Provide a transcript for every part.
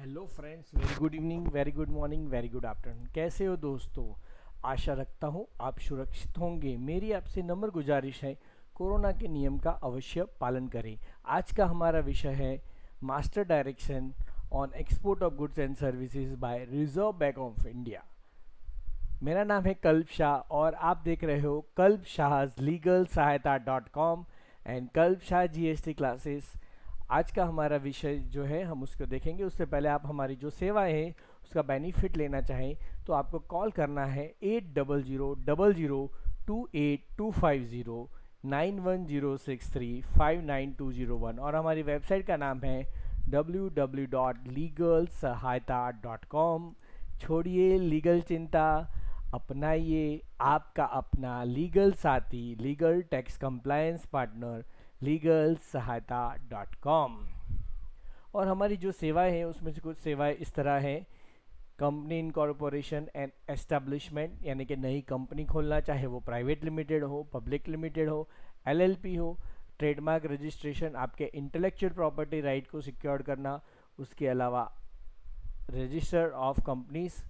Hello friends, very good evening, very good morning, very good afternoon. कैसे हो दोस्तों? आशा रखता हूँ आप सुरक्षित होंगे। मेरी आपसे नम्र गुजारिश है, कोरोना के नियम का अवश्य पालन करें। आज का हमारा विषय है master direction on export of goods and services by Reserve bank of India. मेरा नाम है कल्प शाह और आप देख रहे हो कल्प शाहज लीगल सहायता .com एंड कल्प शाह जीएसटी क्लासेस। आज का हमारा विषय जो है हम उसको देखेंगे। उससे पहले आप हमारी जो सेवाएं हैं उसका बेनिफिट लेना चाहें तो आपको कॉल करना है 80000028 250 9106359201 और हमारी वेबसाइट का नाम है www.legalsahayata.com। छोड़िए लीगल चिंता, अपनाइए आपका अपना लीगल साथी, legal tax compliance partner legal सहायता .com। और हमारी जो सेवाएं हैं उसमें से कुछ सेवाएं इस तरह हैं। कंपनी इनकॉर्पोरेशन एंड एस्टेब्लिशमेंट, यानी कि नई कंपनी खोलना, चाहे वो प्राइवेट लिमिटेड हो, पब्लिक लिमिटेड हो, एलएलपी हो। ट्रेडमार्क रजिस्ट्रेशन, आपके इंटेलेक्चुअल प्रॉपर्टी राइट को सिक्योर करना। उसके अलावा register of companies,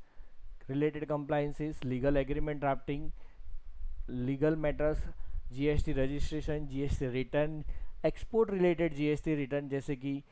related compliances, legal agreement drafting, legal matters, GST registration, GST return, export related GST return, जैसे कि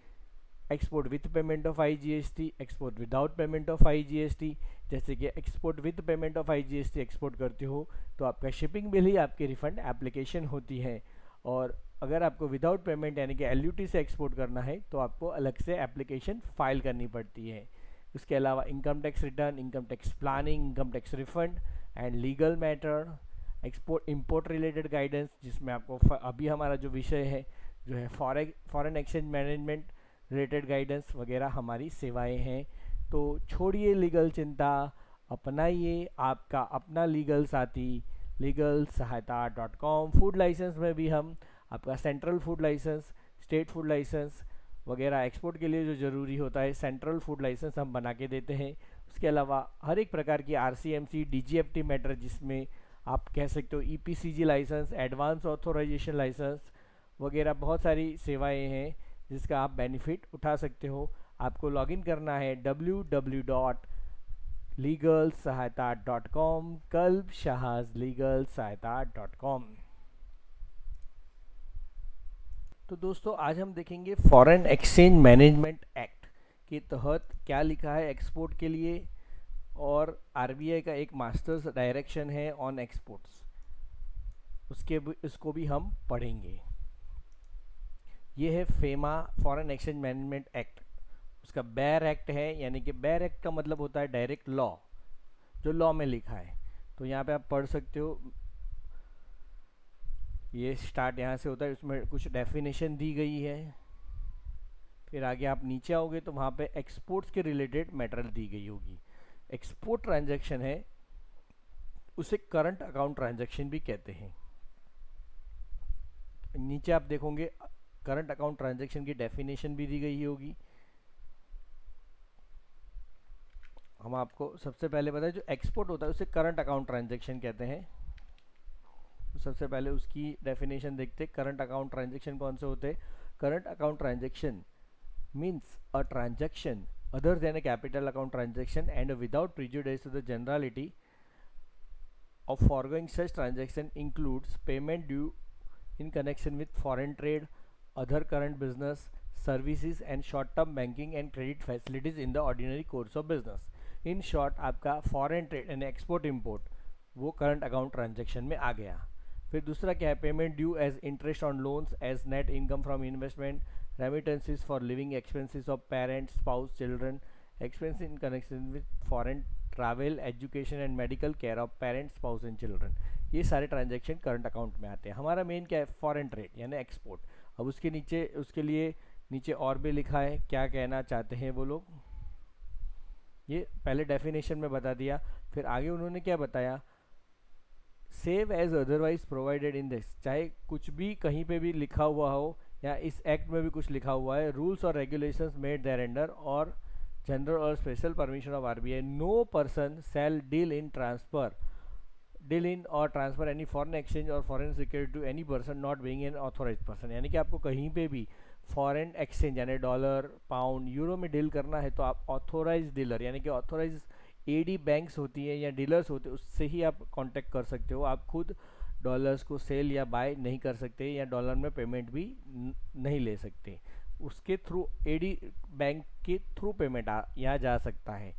export with payment of IGST, export without payment of IGST. जैसे कि export with payment of IGST export करते हो तो आपका shipping bill ही आपकी refund application होती है, और अगर आपको विदाउट पेमेंट यानी कि एलयूटी से एक्सपोर्ट करना है तो आपको अलग से एप्लीकेशन फाइल करनी पड़ती है। उसके अलावा income tax return, income tax planning, income tax refund and legal matter, export import related guidance, जिसमें आपको अभी हमारा जो विषय है जो है foreign Exchange management related guidance वगैरह हमारी सेवाएं हैं। तो छोड़िए लीगल चिंता, अपनाइए आपका अपना लीगल साथी लीगल सहायता .com। फूड लाइसेंस में भी हम आपका central food licence, state food licence वगैरह एक्सपोर्ट के लिए जो ज़रूरी होता है सेंट्रल फूड लाइसेंस हम बना के देते हैं। उसके अलावा हर एक प्रकार की आरसीएमसी, डीजीएफटी मैटर, जिसमें आप कह सकते हो EPCG licence, advance authorisation licence वगैरह बहुत सारी सेवाएं हैं जिसका आप बेनिफिट उठा सकते हो। आपको लॉगिन करना है www.legalsahayata.com, कल्प शाहज लीगल सहायता .com। तो दोस्तों आज हम देखेंगे फॉरेन एक्सचेंज मैनेजमेंट एक्ट के तहत क्या लिखा है एक्सपोर्ट के लिए, और आरबीआई का एक मास्टर्स डायरेक्शन है ऑन एक्सपोर्ट्स, उसको भी हम पढ़ेंगे। ये है FEMA foreign Exchange Management act, उसका बेयर एक्ट है, यानी कि बेयर एक्ट का मतलब होता है डायरेक्ट लॉ, जो लॉ में लिखा है। तो यहाँ पे आप पढ़ सकते हो, ये स्टार्ट यहाँ से होता है, उसमें कुछ डेफिनेशन दी गई है। फिर आगे आप नीचे आओगे तो वहाँ पे एक्सपोर्ट्स के रिलेटेड मैटर दी गई होगी। एक्सपोर्ट ट्रांजैक्शन है, उसे करंट अकाउंट ट्रांजैक्शन भी कहते हैं। नीचे आप देखोगे करंट अकाउंट ट्रांजैक्शन की डेफिनेशन भी दी गई होगी। हम आपको सबसे पहले बताएं, जो एक्सपोर्ट होता है उसे करंट अकाउंट ट्रांजैक्शन कहते हैं। तो सबसे पहले उसकी डेफिनेशन देखते हैं। करंट अकाउंट ट्रांजैक्शन कौन से होते हैं? Current account transaction means a transaction other than a capital account transaction and without prejudice to the generality of foregoing. Such transaction includes payment due in connection with foreign trade, other current business, services and short term banking and credit facilities in the ordinary course of business. In short, आपका foreign trade and export import वो current account transaction में आ गया। फिर दूसरा क्या है? Payment due as interest on loans, as net income from investment, remittances for living expenses of parents, spouse, children, expense in connection with foreign travel, education and medical care of parents, spouse and children। ये सारे transaction current account में आते हैं। हमारा main क्या है? Foreign trade यानी export. अब उसके नीचे, उसके लिए नीचे और भी लिखा है, क्या कहना चाहते हैं वो लोग, ये पहले डेफिनेशन में बता दिया। फिर आगे उन्होंने क्या बताया? Save as otherwise provided in this, चाहे कुछ भी कहीं पे भी लिखा हुआ हो या इस एक्ट में भी कुछ लिखा हुआ है, रूल्स और रेगुलेशंस मेड देयर अंडर और जनरल और special permission of RBI, no person shall deal in और ट्रांसफर एनी फॉरेन एक्सचेंज और foreign security to any person not being an authorised person. यानी कि आपको कहीं पे भी फॉरेन एक्सचेंज यानी डॉलर, पाउंड, यूरो में डील करना है तो आप ऑथोराइज डीलर यानी कि ऑथोराइज एडी बैंक्स होती है या डीलर्स होते हैं उससे ही आप कांटेक्ट कर सकते हो। आप खुद डॉलर्स को सेल या बाय नहीं कर सकते या डॉलर में पेमेंट भी नहीं ले सकते। उसके थ्रू एडी बैंक के थ्रू पेमेंट यहाँ जा सकता है।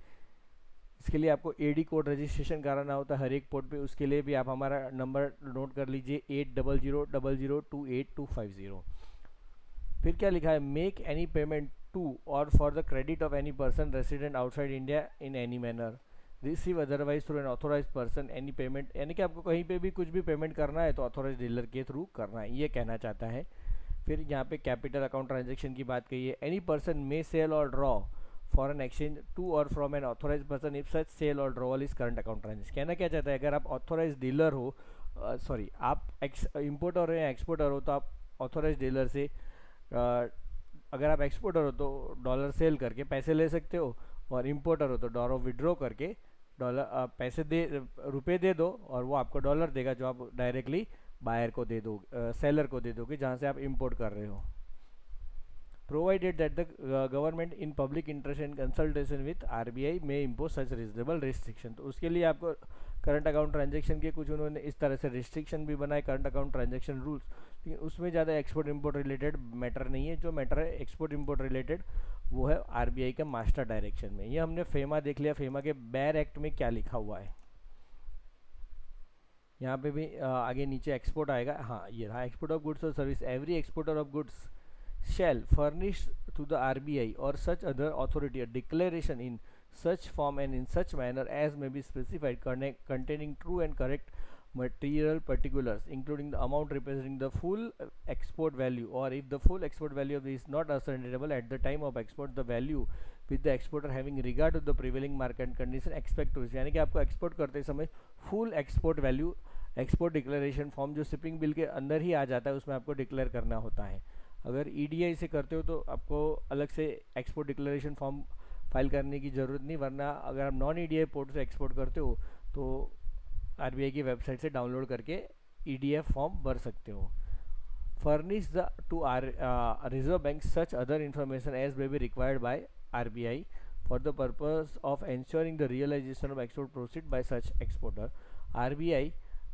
इसके लिए आपको एडी कोड रजिस्ट्रेशन कराना होता है हर एक पोर्ट पे। उसके लिए भी आप हमारा नंबर नोट कर लीजिए 800000282550। फिर क्या लिखा है, मेक एनी पेमेंट टू और for the credit of any person resident outside India in any manner, receive otherwise through an authorise person any payment, यानी कि आपको कहीं पे भी कुछ भी पेमेंट करना है तो ऑथोराइज डीलर के थ्रू करना है, ये कहना चाहता है। फिर यहाँ पे कैपिटल अकाउंट ट्रांजेक्शन की बात कही है, any person may sell or draw foreign exchange to or from an authorise person if such sell or drawal is current account transaction. कहना क्या चाहता है, अगर आप ऑथोराइज डीलर हो, सॉरी आप इम्पोर्टर हो या एक्सपोर्टर हो तो आप ऑथोराइज डीलर से अगर आप एक्सपोर्टर हो तो डॉलर सेल करके पैसे ले सकते हो, और इम्पोर्टर हो तो डॉलर विड्रॉ करके डॉलर पैसे दे रुपए दे दो और वो आपको डॉलर देगा जो आप डायरेक्टली बायर को दे दो, सेलर को दे दोगे जहाँ से आप इंपोर्ट कर रहे हो। Provided that the government in public interest and consultation with RBI में इम्पोज सच रीजनेबल रिस्ट्रिक्शन। तो उसके लिए आपको करंट अकाउंट ट्रांजेक्शन के कुछ उन्होंने इस तरह से रिस्ट्रिक्शन भी बनाए, करंट अकाउंट ट्रांजेक्शन रूल्स, लेकिन उसमें ज़्यादा एक्सपोर्ट इम्पोर्ट रिलेटेड मैटर नहीं है। जो मैटर है एक्सपोर्ट इम्पोर्ट रिलेटेड वो है आरबीआई का मास्टर डायरेक्शन में। ये हमने फेमा देख लिया, फेमा के बैर एक्ट में क्या लिखा हुआ है। यहाँ पे भी आगे नीचे एक्सपोर्ट आएगा, हाँ ये रहा, एक्सपोर्ट ऑफ गुड्स और service, every exporter of goods shall furnish to the RBI or such other authority a declaration in such form and in such manner as may be specified containing true and correct material particulars including the amount representing the full export value, or if the full export value of is not ascertainable at the time of export, the value with the exporter having regard to the prevailing market condition expect to, यानी कि आपको export करते समय full export value export declaration form जो shipping bill के अंदर ही आ जाता है उसमें आपको डिक्लेयर करना होता है। अगर ईडीआई से करते हो तो आपको अलग से एक्सपोर्ट डिक्लेरेशन फॉर्म फाइल करने की ज़रूरत नहीं, वरना अगर आप नॉन ईडीआई पोर्ट से एक्सपोर्ट करते हो तो आरबीआई की वेबसाइट से डाउनलोड करके ईडीएफ फॉर्म भर सकते हो। Furnish the to Reserve Bank such other information as may be required by RBI for the purpose of ensuring the realization of export proceed by such exporter, RBI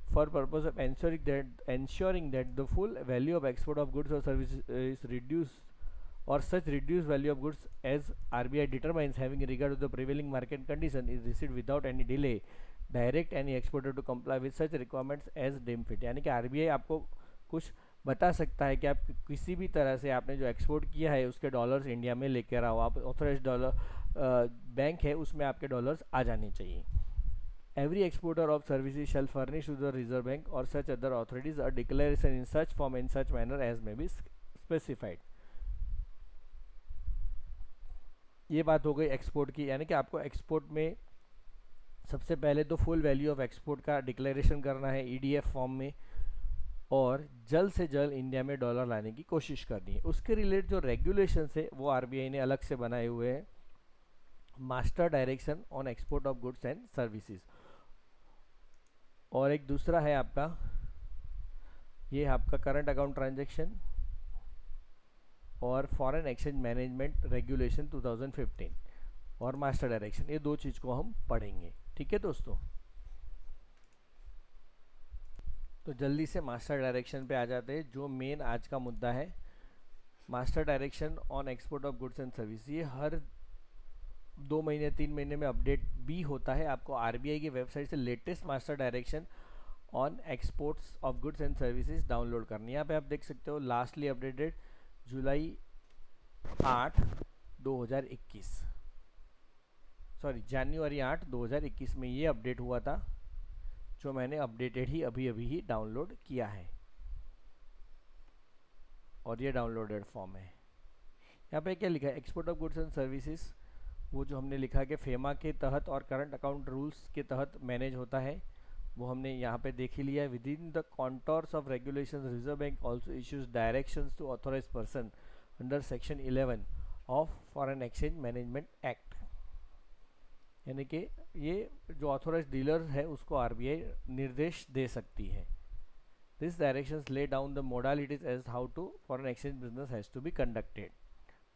for purpose of ensuring that the full value of export of goods or services is reduced or such reduced value of goods as RBI determines having regard to the prevailing market condition is received without any delay, direct any exporter to comply with such requirements as deem fit। यानी कि RBI आपको कुछ बता सकता है कि आप किसी भी तरह से आपने जो एक्सपोर्ट किया है उसके डॉलर्स इंडिया में लेकर आओ, आप ऑथोराइज डॉलर बैंक है उसमें आपके डॉलर्स आ जाने चाहिए। Every exporter of services shall furnish to the Reserve Bank or such other authorities a declaration in such form and such manner as may be specified। ये बात हो गई एक्सपोर्ट की, यानी कि आपको एक्सपोर्ट में सबसे पहले तो फुल वैल्यू ऑफ एक्सपोर्ट का डिक्लेरेशन करना है ईडीएफ फॉर्म में, और जल्द से जल्द इंडिया में डॉलर लाने की कोशिश करनी है। उसके रिलेटेड जो रेगुलेशंस है वो आरबीआई ने अलग से बनाए हुए हैं, master direction on export of goods and services, और एक दूसरा है आपका ये आपका करंट अकाउंट ट्रांजैक्शन और फॉरेन एक्सचेंज मैनेजमेंट रेगुलेशन 2015 और मास्टर डायरेक्शन, ये दो चीज़ को हम पढ़ेंगे। ठीक है दोस्तों, तो जल्दी से मास्टर डायरेक्शन पे आ जाते हैं जो मेन आज का मुद्दा है। Master direction on export of goods and service, ये हर 2 महीने 3 महीने में अपडेट भी होता है। आपको आरबीआई की वेबसाइट से latest master direction on exports of goods and services download करनी है। यहाँ पे आप देख सकते हो लास्टली अपडेटेड जुलाई 8 2021, सॉरी जनवरी 8 2021 में ये अपडेट हुआ था, जो मैंने अपडेटेड ही अभी अभी ही डाउनलोड किया है, और ये डाउनलोडेड फॉर्म है। यहाँ पे क्या लिखा है, export of goods and services, वो जो हमने लिखा कि फेमा के तहत और करंट अकाउंट रूल्स के तहत मैनेज होता है, वो हमने यहाँ पे देख ही लिया है। Within the contours of regulation Reserve Bank also issues directions to authorise person under section 11 of Foreign Exchange Management Act, यानी कि ये जो ऑथोराइज डीलर है उसको आरबीआई निर्देश दे सकती है। This directions lay down the modalities as how to foreign exchange business has to be conducted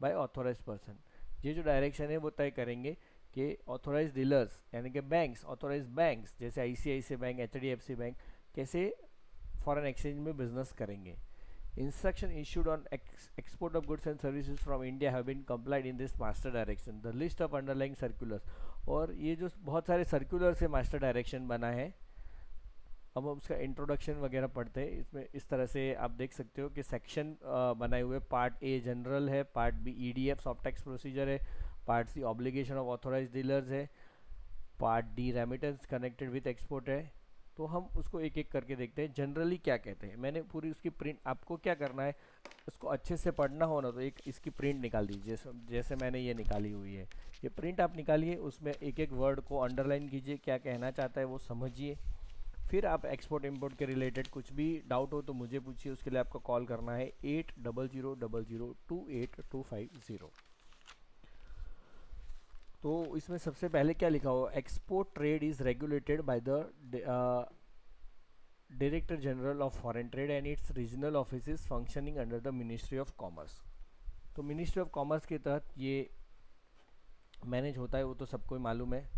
by authorise person. ये जो डायरेक्शन है वो तय करेंगे कि ऑथोराइज डीलर्स यानी कि बैंक्स, ऑथोराइज बैंक्स जैसे आईसीआईसीआई बैंक, एचडीएफसी बैंक कैसे फॉरेन एक्सचेंज में बिजनेस करेंगे। Instruction issued on export of goods and services from India have been complied in this master direction. The list of underlying circulars, और ये जो बहुत सारे circular से मास्टर डायरेक्शन बना है, अब हम उसका इंट्रोडक्शन वगैरह पढ़ते हैं। इसमें इस तरह से आप देख सकते हो कि सेक्शन बनाए हुए, पार्ट ए जनरल है, part B EDF soft tax procedure है, part C obligation of authorise dealers है, part D remittance connected with export है। तो हम उसको एक एक करके देखते हैं जनरली क्या कहते हैं। मैंने पूरी उसकी प्रिंट, आपको क्या करना है, उसको अच्छे से पढ़ना हो ना तो एक इसकी प्रिंट निकाल दीजिए, जैसे मैंने ये निकाली हुई है। ये प्रिंट आप निकालिए, उसमें एक एक वर्ड को अंडरलाइन कीजिए, क्या कहना चाहता है वो समझिए। फिर आप एक्सपोर्ट इंपोर्ट के रिलेटेड कुछ भी डाउट हो तो मुझे पूछिए, उसके लिए आपको कॉल करना है 8000028250। तो इसमें सबसे पहले क्या लिखा हुआ, export trade is regulated by the director general of foreign trade and it's regional office functioning under the ministry of commerce. तो मिनिस्ट्री ऑफ कॉमर्स के तहत ये मैनेज होता है, वो तो सबको ही मालूम है।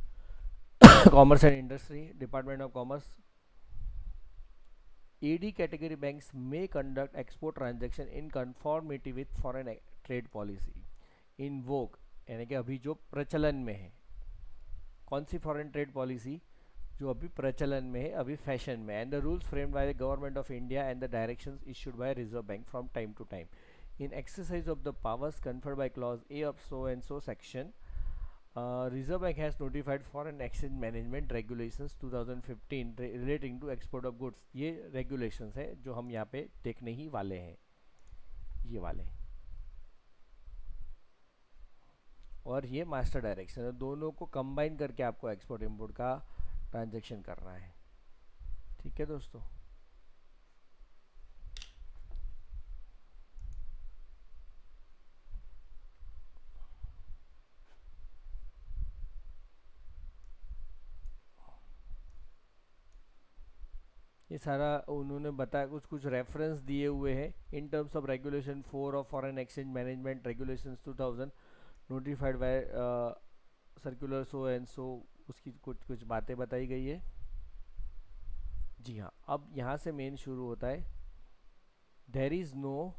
Commerce and industry, department of commerce. AD category banks may conduct export transaction in conformity with foreign trade policy in vogue, यानी कि अभी जो प्रचलन में है। कौन सी फॉरेन ट्रेड पॉलिसी, जो अभी प्रचलन में है, अभी फैशन में। And the rules framed by the Government of India and the directions issued by Reserve Bank from time to time in exercise of the powers conferred by clause A of so and so section. Reserve Bank has notified Foreign Exchange Management Regulations 2015 relating to export of goods. ये regulations है जो हम यहाँ पे देखने ही वाले हैं, ये वाले। और ये मास्टर डायरेक्शन है, दोनों को कंबाइन करके आपको एक्सपोर्ट इंपोर्ट का ट्रांजैक्शन करना है। ठीक है दोस्तों। ये सारा उन्होंने बताया, कुछ कुछ रेफरेंस दिए हुए हैं in terms of regulation 4 of Foreign Exchange Management regulations 2000 notified by circular so and सो, उसकी कुछ कुछ बातें बताई गई है। जी हाँ, अब यहाँ से मेन शुरू होता है। There is no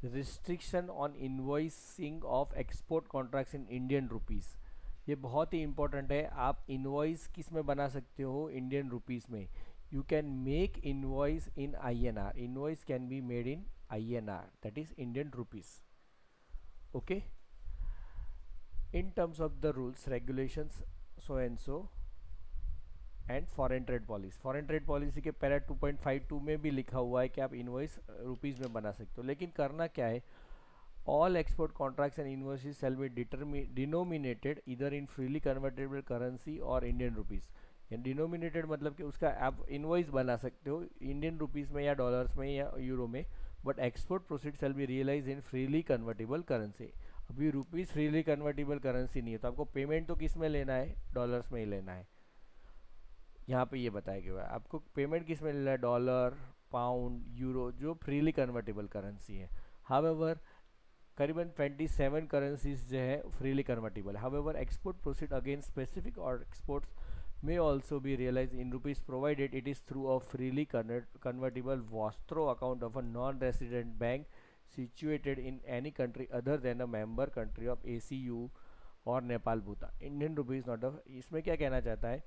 restriction on invoicing of export contracts in Indian rupees. ये बहुत ही इंपॉर्टेंट है। आप इन्वॉइस किस में बना सकते हो, इंडियन रुपीज़ में। You can make invoice in INR, invoice can be made in INR, that is Indian rupees. Okay, in terms of the rules regulations so and so and foreign trade policy. Foreign trade policy के para 2.52 में भी लिखा हुआ है कि आप invoice rupees में बना सकते हो, लेकिन करना क्या है, all export contracts and invoices shall be denominated either in freely convertible currency और इंडियन रुपीज़। डिनोमिनेटेड मतलब कि उसका आप इन्वॉइस बना सकते हो इंडियन रुपीज़ में या डॉलर्स में या यूरो में, but export proceed shall be realise in freely convertible currency. अभी रुपीज़ फ्रीली कन्वर्टेबल करेंसी नहीं है, तो आपको पेमेंट तो किस में लेना है, डॉलर्स में ही लेना है। यहाँ पे ये बताया गया है आपको पेमेंट किस में लेना है, डॉलर, पाउंड, यूरो, जो फ्रीली कन्वर्टेबल करेंसी है। हाउएवर करीबन 27 करेंसीज जो है freely convertible. However export proceed against specific और exports may also be realized in rupees provided it is through a freely convertible Vostro account of a non-resident bank situated in any country other than a member country of ACU और Nepal Bhutan. Indian rupees not of. इसमें क्या कहना चाहता है,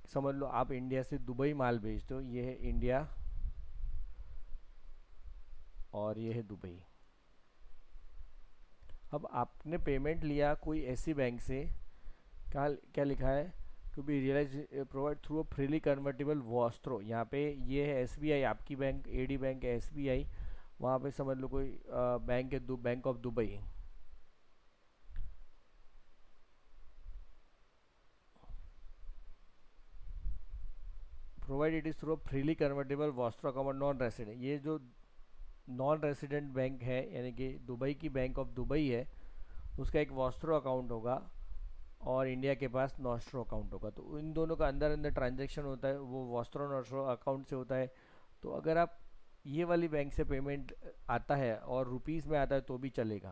समझ लो आप India से Dubai माल भेजते हो, ये है इंडिया और ये है दुबई। अब आपने पेमेंट लिया कोई ऐसी बैंक से, क्या क्या लिखा है, to be realise provide through a freely convertible vostro. यहाँ पे ये है SBI, आपकी बैंक AD बैंक है SBI, वहाँ पे समझ लो कोई बैंक है bank of Dubai. Provide it is through a freely convertible vostro account non resident. ये जो नॉन रेसिडेंट बैंक है यानी कि दुबई की बैंक ऑफ दुबई है, उसका एक वॉस्ट्रो अकाउंट होगा और इंडिया के पास नॉस्ट्रो अकाउंट होगा। तो इन दोनों का अंदर अंदर ट्रांजैक्शन होता है वो वॉस्ट्रो नॉस्ट्रो अकाउंट से होता है। तो अगर आप ये वाली बैंक से पेमेंट आता है और रुपीस में आता है तो भी चलेगा,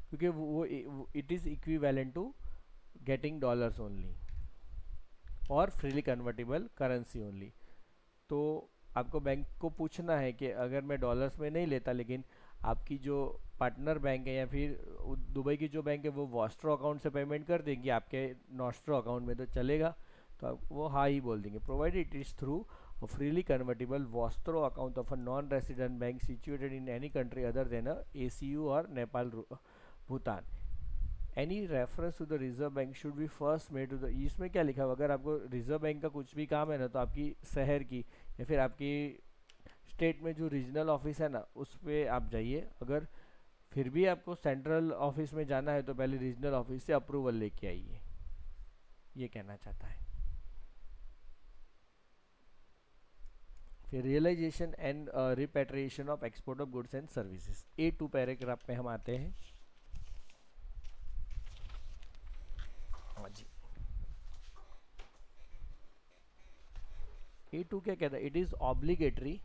क्योंकि वो it is equivalent to getting dollars only और फ्रीली कन्वर्टेबल करेंसी ओनली। तो आपको बैंक को पूछना है कि अगर मैं डॉलर्स में नहीं लेता, लेकिन आपकी जो पार्टनर बैंक है या फिर दुबई की जो बैंक है वो वॉस्ट्रो अकाउंट से पेमेंट कर देंगी आपके नॉस्ट्रो अकाउंट में, तो चलेगा? तो आप वो हाँ ही बोल देंगे, provide it is through a freely convertible Vostro account of a non-resident bank situated in any country other than a ACU or Nepal, Bhutan. Any reference to the Reserve Bank should be first made to the, इसमें क्या लिखा हुआ, अगर आपको reserve bank का कुछ भी काम है ना, तो आपकी शहर की या फिर आपकी स्टेट में जो रीजनल ऑफिस है ना उस पर आप जाइए। अगर फिर भी आपको सेंट्रल ऑफिस में जाना है तो पहले रीजनल ऑफिस से अप्रूवल लेके आइए, ये कहना चाहता है। फिर realisation and repatriation of export of goods and services, A2 paragraph में हम आते हैं। हाँ जी, A2 क्या कहता है? It is obligatory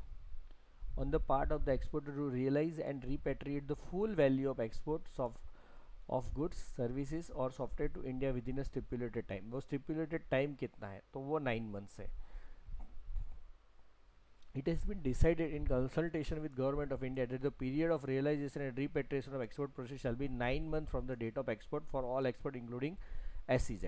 on the part of the exporter to realize and repatriate the full value of exports of goods, services or software to India within a stipulated time। वो stipulated time कितना है? तो वो 9 months है। It has been decided in consultation with Government of India that the period of realization and repatriation of export process shall be 9 months from the date of export for all export including SEZ।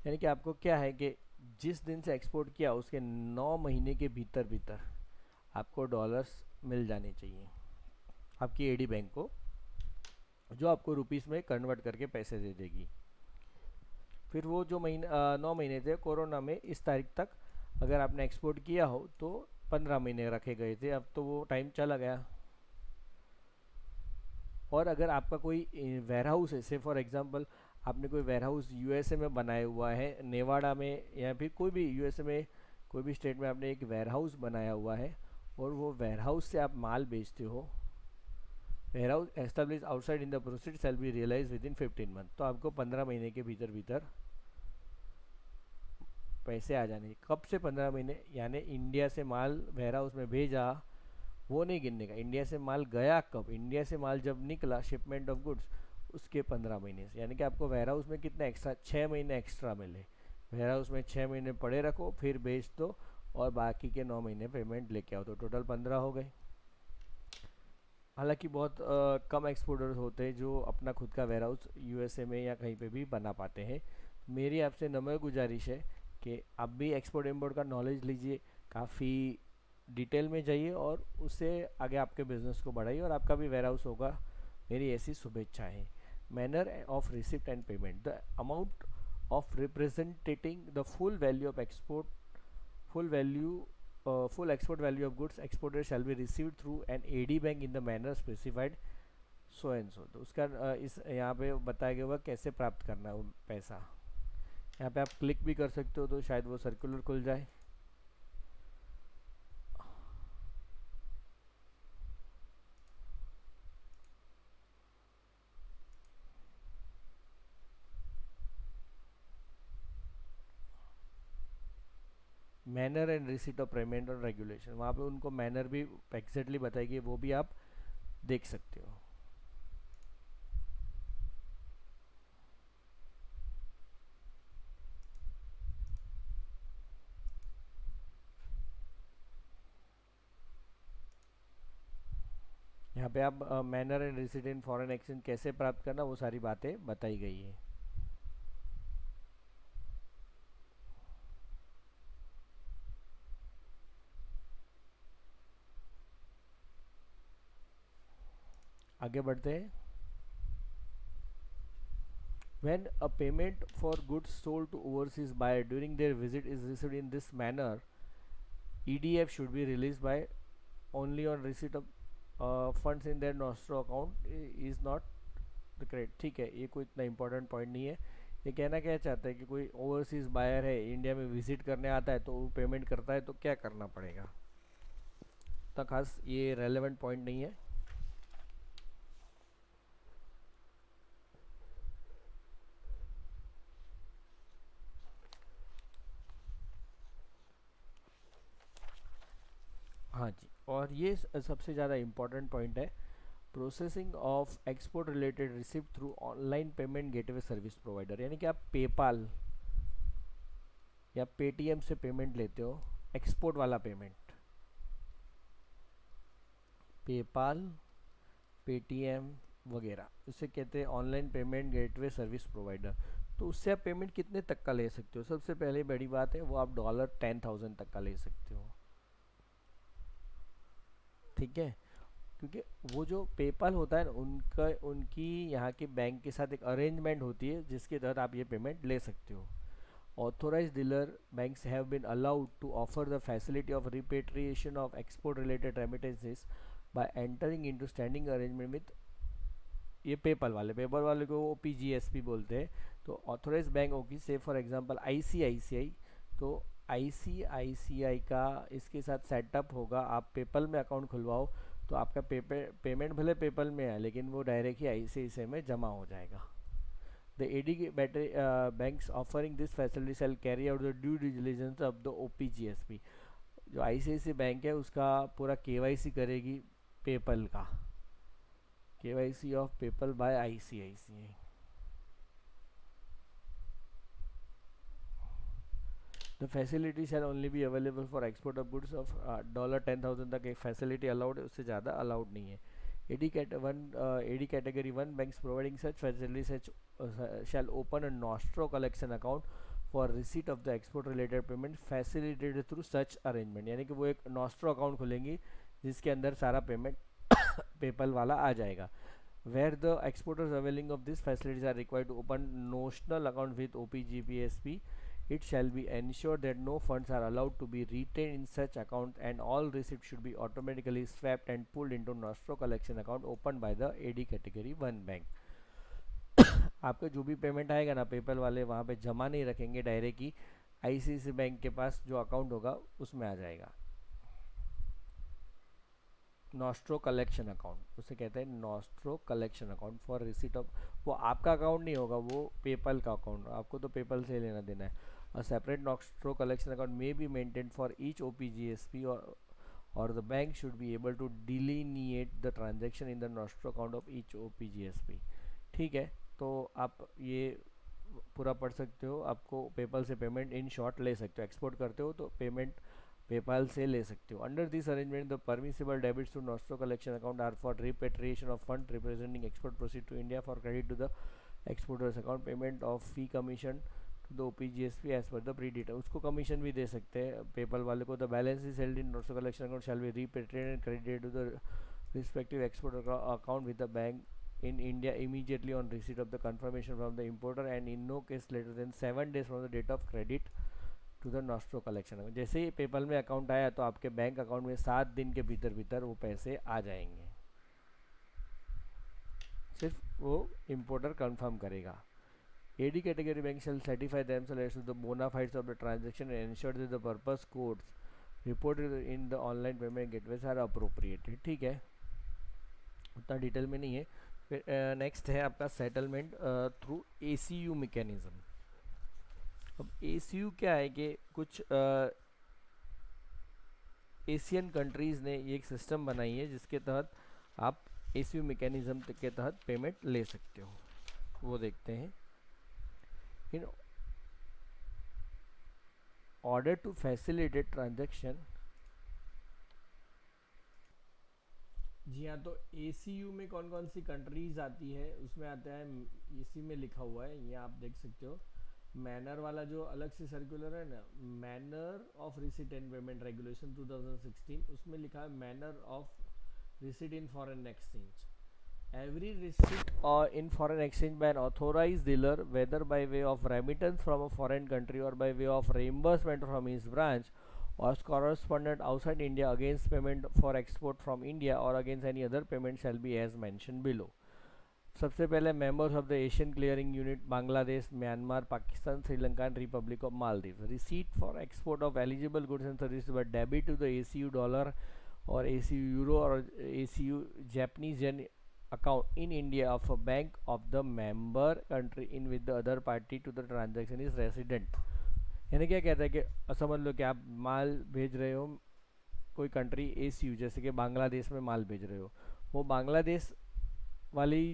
यानी कि आपको क्या है कि जिस दिन से export किया उसके 9 महीने के भीतर भीतर आपको डॉलर्स मिल जाने चाहिए आपकी एडी बैंक को, जो आपको रुपीस में कन्वर्ट करके पैसे दे देगी। फिर वो जो 9 महीने थे कोरोना में, इस तारीख तक अगर आपने एक्सपोर्ट किया हो तो 15 महीने रखे गए थे, अब तो वो टाइम चला गया। और अगर आपका कोई वेयर हाउस है, से फॉर एग्जांपल आपने कोई वेयर हाउस यूएसए में बनाया हुआ है, नेवाडा में या फिर कोई भी यूएसए में कोई भी स्टेट में आपने एक वेयर हाउस बनाया हुआ है और वो वेयर हाउस से आप माल बेचते हो, warehouse establish outside in the proceed shall be realise within 15 month, तो आपको 15 महीने के भीतर भीतर पैसे आ जाने। कब से 15 महीने? यानी इंडिया से माल वेयर हाउस में भेजा वो नहीं गिनने का, इंडिया से माल गया कब, इंडिया से माल जब निकला शिपमेंट ऑफ गुड्स उसके 15 महीने से। यानी कि आपको वेयर हाउस में कितना एक्स्ट्रा, 6 महीने एक्स्ट्रा मिले। वेयर हाउस में 6 महीने पड़े रखो, फिर बेच दो और बाकी के 9 महीने पेमेंट लेके आओ, तो टोटल 15 हो गए। हालांकि बहुत कम एक्सपोर्टर्स होते हैं जो अपना खुद का वेयर हाउस यूएसए में या कहीं पे भी बना पाते हैं। मेरी आपसे नम्र गुजारिश है कि आप भी एक्सपोर्ट इम्पोर्ट का नॉलेज लीजिए, काफ़ी डिटेल में जाइए और उससे आगे आपके बिजनेस को बढ़ाइए और आपका भी वेयर हाउस होगा, मेरी ऐसी शुभेच्छाएं हैं। Manner of receipt and payment, the amount of representing the full value of export, full value full export value of goods exported shall be received through an AD bank in the manner specified so and so। तो उसका इस यहाँ पे बताया गया होगा कैसे प्राप्त करना है वो पैसा। यहाँ पे आप क्लिक भी कर सकते हो तो शायद वो सर्कुलर खुल जाए। Manner and receipt of payment और रेगुलेशन, वहाँ पे उनको मैनर भी एग्जैक्टली बताएगी, वो भी आप देख सकते हो। यहाँ पे आप manner and receipt in foreign exchange कैसे प्राप्त करना वो सारी बातें बताई गई है। आगे बढ़ते हैं। When a payment for goods sold to overseas buyer during their visit is received in this manner, EDF should be released by only on receipt of funds in their nostro account is not the credit। ठीक है, ये कोई इतना important point नहीं है। ये कहना क्या चाहता है कि कोई ओवरसीज बायर है, इंडिया में विजिट करने आता है तो वो पेमेंट करता है तो क्या करना पड़ेगा, इतना खास ये रेलेवेंट पॉइंट नहीं है। और ये सबसे ज़्यादा इम्पोर्टेंट पॉइंट है, processing of export related receipt through online payment gateway service provider, यानी कि आप पेपाल या पेटीएम से पेमेंट लेते हो, एक्सपोर्ट वाला पेमेंट, पेपाल, पेटीएम वगैरह, उसे कहते हैं online payment gateway service provider. तो उससे आप पेमेंट कितने तक का ले सकते हो? सबसे पहले बड़ी बात है वो आप $10,000 तक का ले सकते हो, ठीक है। क्योंकि वो जो पेपाल होता है उनका, उनकी यहाँ के बैंक के साथ एक अरेंजमेंट होती है जिसके तहत आप ये पेमेंट ले सकते हो। Authorized dealer banks have been allowed to offer the facility of repatriation of export related remittances by entering into standing arrangement with ये पेपल वाले को O P G S P बोलते हैं। तो ऑथोराइज बैंक होगी से फॉर एग्जांपल आईसीआईसीआई, तो ICICI का इसके साथ सेटअप होगा, आप पेपल में अकाउंट खुलवाओ तो आपका पेमेंट भले पेपल में है लेकिन वो डायरेक्ट ही आईसीआईसीआई में जमा हो जाएगा। The AD battery banks offering this facility shall carry out the due diligence of the OPGSP। जो आईसीआईसी बैंक है उसका पूरा केवाईसी करेगी पेपल का, KYC of PayPal by ICICI. The facility shall only be available for export of goods of $10,000 तक एक facility allowed है, उससे ज़्यादा अलाउड नहीं है। AD category 1 banks providing such facilities shall open a nostro collection account for receipt of the export related payment facilitated through such arrangement, यानी कि वो एक nostro अकाउंट खोलेंगी जिसके अंदर सारा पेमेंट पेपल वाला आ जाएगा। Where the exporters availing of these facilities are required to open notional account with OPGPSP, it shall be ensured that no funds are allowed to be retained in such account and all receipts should be automatically swapped and pulled into nostro collection account opened by the AD category 1 bank। आपका जो भी payment आएगा ना PayPal वाले वहाँ पे जमा नहीं रखेंगे, डायरेक्ट ही आईसीआईसी बैंक के पास जो अकाउंट होगा उसमें आ जाएगा। नॉस्ट्रो कलेक्शन अकाउंट उसे कहते हैं, nostro collection account for receipt of, वो आपका अकाउंट नहीं होगा, वो पेपल का अकाउंट, आपको तो पेपल से लेना देना है। A separate nostro collection account may be maintain for each OPGSP or the bank should be able to delineate the transaction in the nostro account of each OPGSP, ठीक है। तो आप ये पूरा पढ़ सकते हो, आपको पेपल से पेमेंट इन शॉर्ट ले सकते हो, एक्सपोर्ट करते हो तो पेमेंट पेपाल से ले सकते हो। Under this arrangement the permissible debits to nostro collection account are for repatriation of fund representing export proceed to India for credit to the exporter's account, payment of fee commission to the OPGSP as per the pre data, उसको commission भी दे सकते हैं PayPal वाले को। The balance is held in nostro collection account shall be repatriated and credited to the respective export account with the bank in India immediately on receipt of the confirmation from the importer and in no case later than 7 days from the date of credit to the nostro collection account. जैसे ही PayPal में account आया तो आपके bank account में 7 दिन के भीतर भीतर वो पैसे आ जाएंगे, सिर्फ वो इम्पोर्टर कंफर्म करेगा। AD category bank shall certify themselves to the bonafides of the transaction and ensure that the purpose codes reported in the online payment gateways are appropriated, ठीक है, उतना डिटेल में नहीं है। फिर नेक्स्ट है आपका सेटलमेंट थ्रू एसीयू मैकेनिज्म। अब एसीयू क्या है कि कुछ एशियन कंट्रीज़ ने ये एक सिस्टम बनाई है जिसके तहत आप एसीयू मैकेनिज्म के तहत पेमेंट ले सकते हो, वो देखते हैं। In order to facilitate transaction, जी हाँ, तो एसीयू में कौन कौन सी कंट्रीज आती है उसमें आता है, इसी में लिखा हुआ है, ये आप देख सकते हो। मैनर वाला जो अलग से सर्कुलर है ना, manner of receipt and payment regulation 2016, उसमें लिखा है manner of receipt in foreign exchange. Every receipt in foreign exchange by an authorized dealer, whether by way of remittance from a foreign country or by way of reimbursement from his branch or correspondent outside India against payment for export from India or against any other payment shall be as mentioned below। सबसे पहले members of the Asian clearing unit Bangladesh, Myanmar, Pakistan, Sri Lanka and Republic of Maldives. Receipt for export of eligible goods and service by debit to the ACU dollar और ACU euro और ACU Japanese yen account in India of a bank of the member country in with the other party to the transaction is resident। यानी क्या कहता है कि समझ लो कि आप माल भेज रहे हो कोई कंट्री ACU, जैसे कि बांग्लादेश में माल भेज रहे हो, वो बांग्लादेश वाली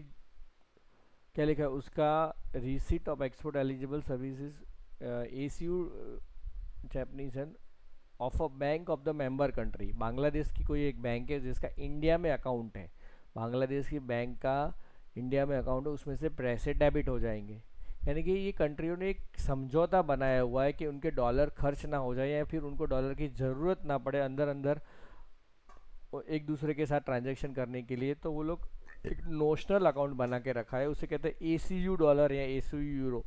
क्या लिखा है उसका, receipt of export eligible services ACU Japanese end of a bank of the member country. Bangladesh की कोई एक बैंक है जिसका इंडिया में अकाउंट है, बांग्लादेश की बैंक का इंडिया में अकाउंट है, उसमें से पैसे डेबिट हो जाएंगे। यानी कि ये कंट्रियों ने एक समझौता बनाया हुआ है कि उनके डॉलर खर्च ना हो जाए या फिर उनको डॉलर की ज़रूरत ना पड़े अंदर अंदर एक दूसरे के साथ ट्रांजैक्शन करने के लिए, तो वो लोग एक नोशनल अकाउंट बना के रखा है, उसे कहते हैं ACU डॉलर या ACU यूरो।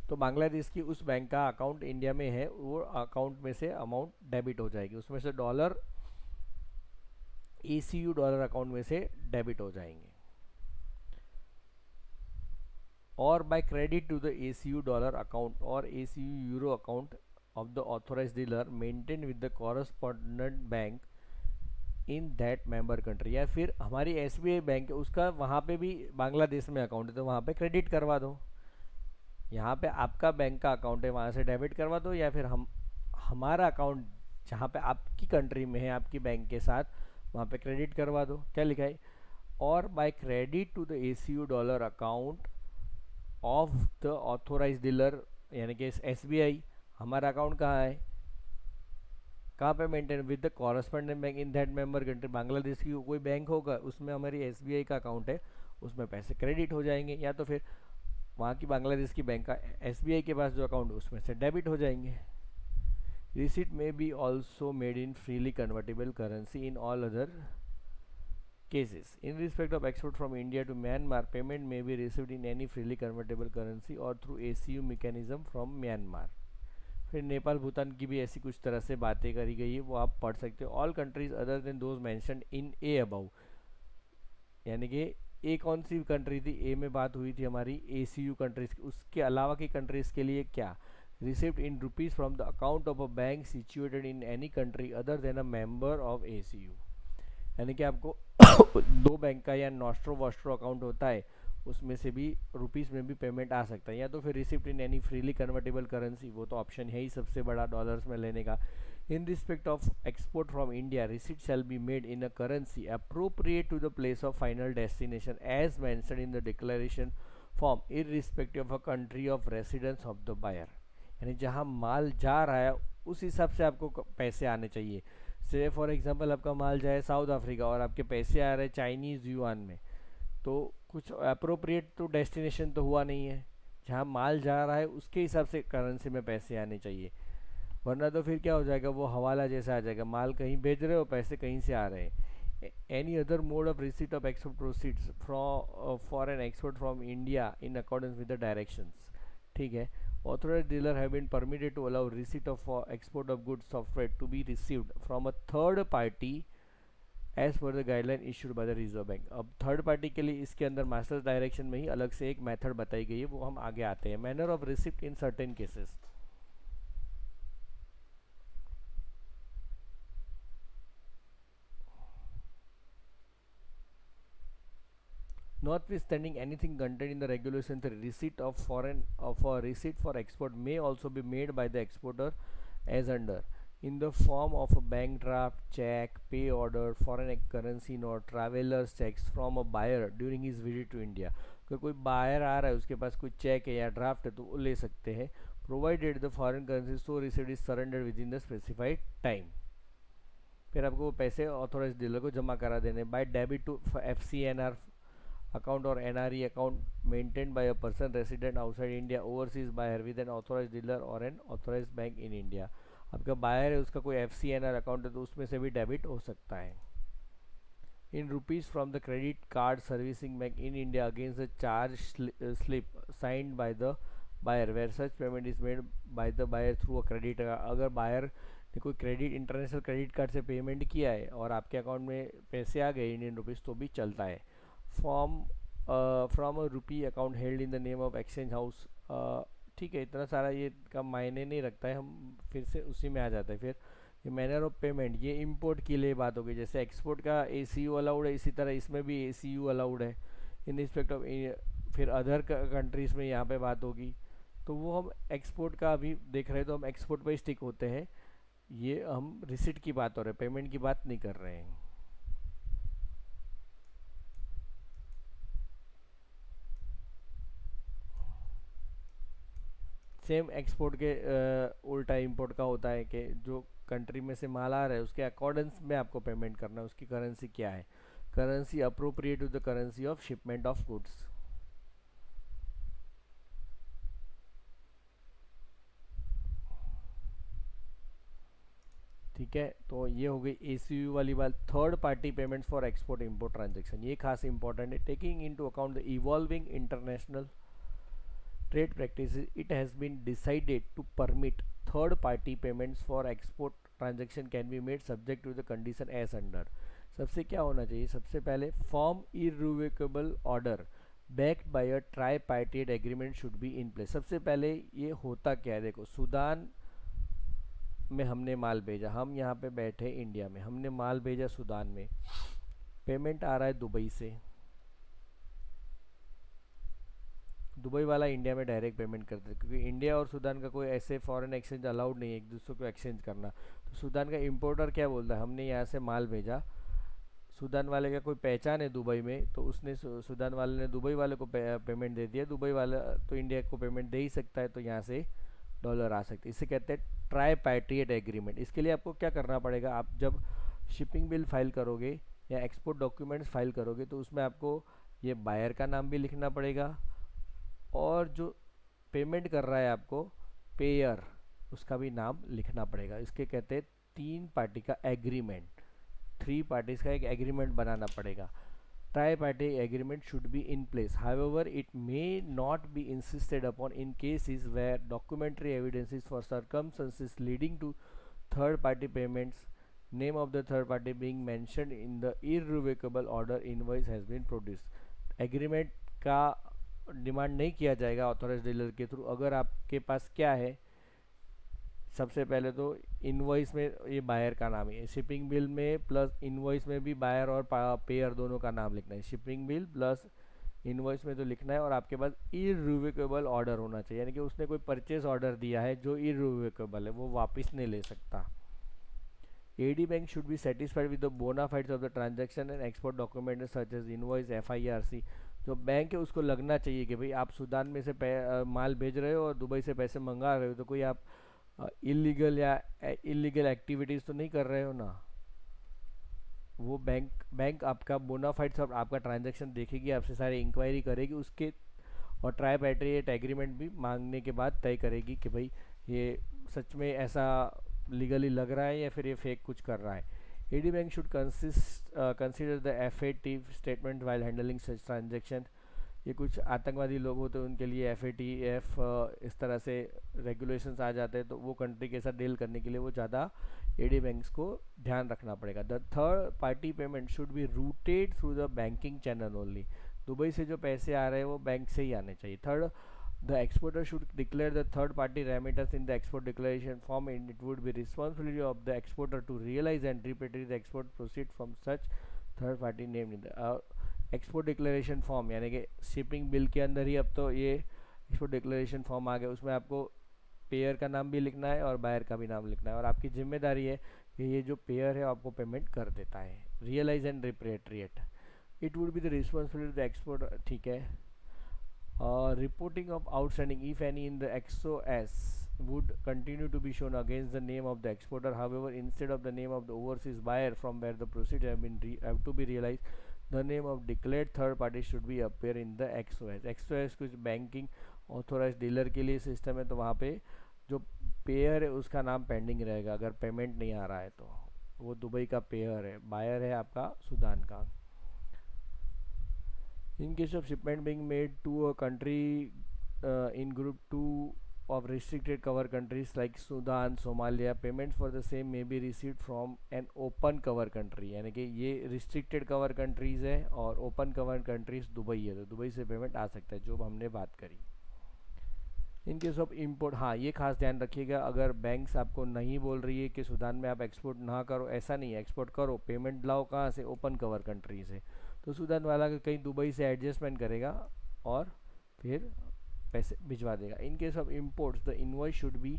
तो बांग्लादेश की उस बैंक का अकाउंट इंडिया में है, वो अकाउंट में से अमाउंट डेबिट हो जाएगी, उसमें से डॉलर ACU डॉलर अकाउंट में से डेबिट हो जाएंगे। और by credit to the ACU dollar account और ACU euro account of the authorised dealer maintain with the correspondent bank in that member country. या फिर हमारी SBI बैंक है, उसका वहाँ पे भी बांग्लादेश में अकाउंट है, तो वहाँ पे क्रेडिट करवा दो। यहाँ पे आपका बैंक का अकाउंट है, वहाँ से डेबिट करवा दो, या फिर हमारा अकाउंट जहाँ पे आपकी कंट्री में है आपकी बैंक के साथ, वहाँ पे क्रेडिट करवा दो। क्या लिखा है, और by credit to the ACU dollar account of the authorise dealer, यानी कि SBI। हमारा अकाउंट कहाँ है, कहाँ पे maintain with the correspondent bank in that member country. Bangladesh की कोई बैंक होगा उसमें हमारी SBI का अकाउंट है, उसमें पैसे क्रेडिट हो जाएंगे, या तो फिर वहाँ की बांग्लादेश की बैंक का SBI के पास जो अकाउंट उसमें से डेबिट हो जाएंगे। रिसीट में be also made in freely convertible currency in all other cases. In respect of export from India to Myanmar, payment may be received in any freely convertible currency or through ACU mechanism from Myanmar. फिर नेपाल भूटान की भी ऐसी कुछ तरह से बातें करी गई है, वो आप पढ़ सकते हो। All countries other than those mentioned in A above, यानी कि ए कौन सी कंट्री थी, ए में बात हुई थी हमारी ACU कंट्रीज, उसके अलावा की कंट्रीज के लिए क्या, received in rupees from the account of a bank situated in any country other than a member of ACU। यानी कि आपको दो बैंक का या नॉस्ट्रो वॉस्ट्रो अकाउंट होता है, उसमें से भी रुपीज़ में भी पेमेंट आ सकता है, या तो फिर receipt in any freely convertible currency, वो तो ऑप्शन है ही सबसे बड़ा डॉलर्स में लेने का। In respect of export from India, receipt shall be made in a currency appropriate to the place of final destination as mentioned in the declaration form irrespective of a country of residence of the buyer. यानी जहाँ माल जा रहा है उस हिसाब से आपको पैसे आने चाहिए। से फॉर एग्जांपल आपका माल जाए साउथ अफ्रीका और आपके पैसे आ रहे हैं चाइनीज़ युआन में, तो कुछ अप्रोप्रिएट तो डेस्टिनेशन तो हुआ नहीं है, जहाँ माल जा रहा है उसके हिसाब से करेंसी में पैसे आने चाहिए, वरना तो फिर क्या हो जाएगा, वो हवाला जैसा आ जाएगा, माल कहीं भेज रहे हो पैसे कहीं से आ रहे हैं। Any other mode of receipt of export proceeds from for an export from India in accordance with the directions. ठीक है, authorized dealer have been permitted to allow receipt of export of goods software to be received from a third party as per the guideline issued by the Reserve Bank। अब third party के लिए इसके अंदर masters direction में ही अलग से एक method बताई गई है, वो हम आगे आते हैं। Manner of receipt in certain cases, notwithstanding anything contained in the regulation, the receipt of a receipt for export may also be made by the exporter as under in the form of a bank draft, check, pay order, foreign currency note, traveler's checks from a buyer during his visit to India। अगर कोई buyer आ रहा है उसके पास कोई check है या draft है तो वो ले सकते हैं, provided the foreign currency so received is surrender with in the specified time. फिर आपको वो पैसे ऑथोराइज डीलर को जमा करा देने। By debit to FCNR account or NRE account maintained by a person resident outside India, overseas buyer with an authorized dealer or an authorized bank in India। आपका buyer है उसका कोई FCNR अकाउंट है तो उसमें से भी डेबिट हो सकता है। In rupees from the credit card servicing bank in India against the charge slip signed by the buyer where such payment is made by the buyer through a credit. अगर buyer ने कोई credit international credit card से payment किया है और आपके account में पैसे आ गए इंडियन रुपीज़ तो भी चलता है। From a rupee account held in the name of exchange house. ठीक है, इतना सारा ये का मायने नहीं रखता है, हम फिर से उसी में आ जाते हैं। फिर ये मैनर ऑफ पेमेंट, ये इंपोर्ट के लिए बात होगी, जैसे एक्सपोर्ट का ACU अलाउड है, इसी तरह इसमें भी ACU अलाउड है इन रिस्पेक्ट ऑफ। फिर अदर कंट्रीज़ में यहाँ पे बात होगी, तो वो हम एक्सपोर्ट का अभी देख रहे हैं तो हम एक्सपोर्ट पर स्टिक होते हैं। ये हम रिसिट की बात हो रही है, पेमेंट की बात नहीं कर रहे हैं। सेम एक्सपोर्ट के उल्टा इंपोर्ट का होता है कि जो कंट्री में से माल आ रहा है उसके अकॉर्डेंस में आपको पेमेंट करना है, उसकी करेंसी क्या है, currency appropriate to the currency of shipment of goods. ठीक है, तो ये हो गई एसीयू वाली बात। Third party payments for export import transaction, ये खास इंपॉर्टेंट है। Taking into account the evolving international trade practices, it has been decided to permit third party payments for export transaction can be made subject to the condition as under। सबसे क्या होना चाहिए, सबसे पहले form irrevocable order backed by a tripartite agreement should be in place. सबसे पहले ये होता क्या है, देखो सूडान में हमने माल भेजा, हम यहाँ पे बैठे इंडिया में, हमने माल भेजा सूडान में, पेमेंट आ रहा है दुबई से, दुबई वाला इंडिया में डायरेक्ट पेमेंट करते हैं क्योंकि इंडिया और सूडान का कोई ऐसे फॉरेन एक्सचेंज अलाउड नहीं है एक दूसरे को एक्सचेंज करना। तो सूडान का इंपोर्टर क्या बोलता है, हमने यहाँ से माल भेजा, सूडान वाले का कोई पहचान है दुबई में, तो उसने सूडान वाले ने दुबई वाले को पेमेंट दे दिया, दुबई वाला तो इंडिया को पेमेंट दे ही सकता है, तो यहाँ से डॉलर आ सकते हैं। इसे कहते हैं ट्राईपार्टाइट एग्रीमेंट। इसके लिए आपको क्या करना पड़ेगा, आप जब शिपिंग बिल फाइल करोगे या एक्सपोर्ट डॉक्यूमेंट्स फाइल करोगे तो उसमें आपको ये बायर का नाम भी लिखना पड़ेगा और जो पेमेंट कर रहा है आपको पेयर, उसका भी नाम लिखना पड़ेगा। इसके कहते हैं तीन पार्टी का एग्रीमेंट, थ्री पार्टीज का एक एग्रीमेंट बनाना पड़ेगा। Triparty agreement should be in place, however it may not be insisted upon in cases where documentary evidences for circumstances leading to third party payments, name of the third party being mentioned in the irrevocable order invoice has been produced. Agreement का demand नहीं किया जाएगा authorise dealer के through अगर आपके पास क्या है, सबसे पहले तो इनवॉइस में ये बायर का नाम है, शिपिंग बिल में प्लस इनवॉइस में भी बायर और पेयर दोनों का नाम लिखना है, शिपिंग बिल प्लस इनवॉइस में तो लिखना है, और आपके पास इरिवोकेबल ऑर्डर होना चाहिए, यानी कि उसने कोई परचेज ऑर्डर दिया है जो इरिवोकेबल है, वो वापस नहीं ले सकता। AD bank should be satisfied with the bona fides of the transaction and export documents such as invoice, FIRC। जो बैंक है उसको लगना चाहिए कि भाई आप सूडान में से माल भेज रहे हो और दुबई से पैसे मंगा रहे हो, तो कोई आप इलीगल या इलीगल एक्टिविटीज़ तो नहीं कर रहे हो ना। वो बैंक आपका बोनाफाइड सब आपका ट्रांजैक्शन देखेगी, आपसे सारी इंक्वायरी करेगी उसके, और ट्राईपैट्रिएट एग्रीमेंट भी मांगने के बाद तय करेगी कि भाई ये सच में ऐसा लीगली लग रहा है या फिर ये फेक कुछ कर रहा है। AD bank should consider the FATF statement while handling such transaction. ये कुछ आतंकवादी लोग होते हैं उनके लिए एफएटीएफ इस तरह से रेगुलेशंस आ जाते हैं, तो वो कंट्री के साथ डील करने के लिए वो ज़्यादा एडी बैंक्स को ध्यान रखना पड़ेगा। The third party payment should be rooted through the banking channel only. Dubai से जो पैसे आ रहे हैं वो बैंक से ही आने चाहिए। Third, the exporter should declare the third party remittance in the export declaration form, and it would be responsibility of the exporter to realize and repatriate the export proceed from such third party named in the export declaration form, यानी कि shipping bill के अंदर ही अब तो ये export declaration form आ गया, उसमें आपको पेयर का नाम भी लिखना है और बायर का भी नाम लिखना है, और आपकी जिम्मेदारी है कि ये जो पेयर है आपको पेमेंट कर देता है। Realise and repatriate, it would be the responsibility the export, ठीक है। Reporting of outstanding, if any, in the XOS would continue to be shown against the name of the exporter. However, instead of the name of the overseas buyer from where the proceeds have to be realized, the name of declared third party should be appear in the XOS। XOS कुछ banking authorise dealer के लिए system है, तो वहाँ पे जो pair है उसका नाम पेंडिंग रहेगा अगर पेमेंट नहीं आ रहा है तो। वो दुबई का पेयर है, बायर है आपका सूडान का। In case of shipment being made to a country in group 2 of restricted cover countries like Sudan, Somalia, payments for the same may be received from an open cover country। यानी कि ये restricted cover countries है और open cover countries Dubai है, तो Dubai से payment आ सकता है, जो हमने बात करी। इन केस ऑफ इम्पोर्ट, हाँ ये खास ध्यान रखिएगा, अगर बैंक्स आपको नहीं बोल रही है कि सूडान में आप एक्सपोर्ट ना करो, ऐसा नहीं है, एक्सपोर्ट करो, पेमेंट लाओ कहाँ से, ओपन कवर कंट्री से, तो सूडान वाला कहीं दुबई से एडजस्टमेंट करेगा और फिर पैसे भिजवा देगा। In case of imports the invoice should be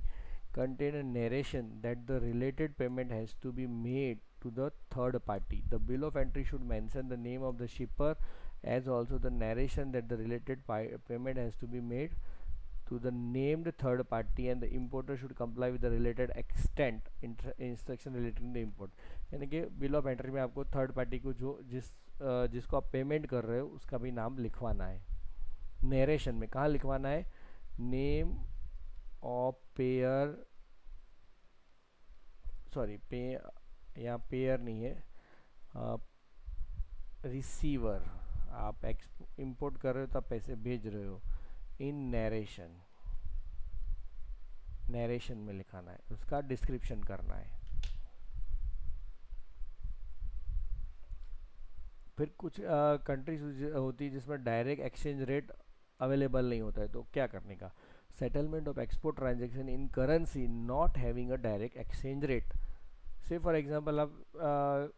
contain a narration that the related payment has to be made to the third party. The bill of entry should mention the name of the shipper as also the narration that the related payment has to be made to the named third party, and the importer should comply with the related extent instruction relating to the import. यानी कि bill of entry में आपको third party को जिसको आप payment कर रहे हो उसका भी नाम लिखवाना है. नरेशन में कहाँ लिखवाना है? नेम ऑफ पेयर, सॉरी पे, यहाँ पेयर नहीं है, रिसीवर. आप इंपोर्ट कर रहे हो तो आप पैसे भेज रहे हो. इन नरेशन, नरेशन में लिखाना है, उसका डिस्क्रिप्शन करना है. फिर कुछ कंट्रीज होती है जिसमें डायरेक्ट एक्सचेंज रेट अवेलेबल नहीं होता है, तो क्या करने का? Settlement of export transaction in currency not having a direct exchange rate. से फॉर एग्जांपल आप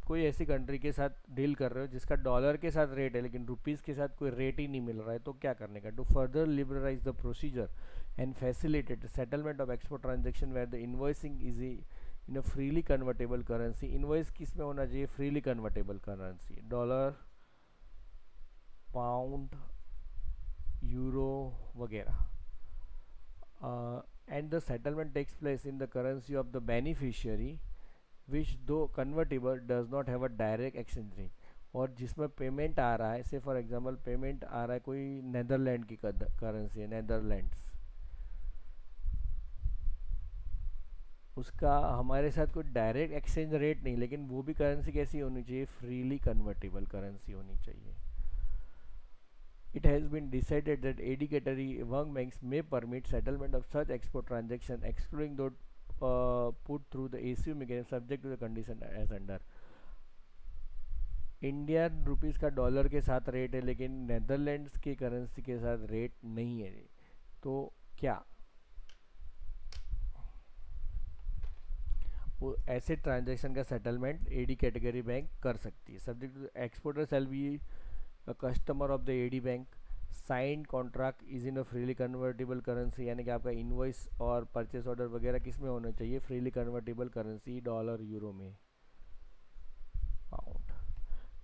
कोई ऐसी कंट्री के साथ डील कर रहे हो जिसका डॉलर के साथ रेट है लेकिन रुपीज़ के साथ कोई रेट ही नहीं मिल रहा है, तो क्या करने का? To further liberalise the procedure and facilitate settlement of export transaction where the invoicing is in a freely convertible currency. Invoice किस में होना चाहिए? Freely convertible currency, dollar, pound, euro वगैरह. And the settlement takes place in the currency of the beneficiary which though convertible does not have a direct exchange rate. और जिसमें payment आ रहा है, से फॉर एग्जांपल पेमेंट आ रहा है कोई Netherland की करेंसी है, नेदरलैंड्स, उसका हमारे साथ कोई डायरेक्ट एक्सचेंज रेट नहीं, लेकिन वो भी करेंसी कैसी होनी चाहिए? फ्रीली कन्वर्टेबल करेंसी होनी चाहिए. It has been decided that AD category work banks may permit settlement of such export transaction excluding those put through the ACU mechanism subject to the condition as under. Indian rupees का dollar के साथ rate है लेकिन Netherlands की currency के साथ rate नहीं है, तो क्या वो ऐसे ट्रांजैक्शन का सेटलमेंट एडी कैटेगरी बैंक कर सकती है. Subject to exporter shall be a customer of the AD bank. Signed contract is in a freely convertible currency, यानी कि आपका इनवॉइस और परचेस ऑर्डर वगैरह किस में होना चाहिए? Freely convertible currency, dollar, euro में, pound.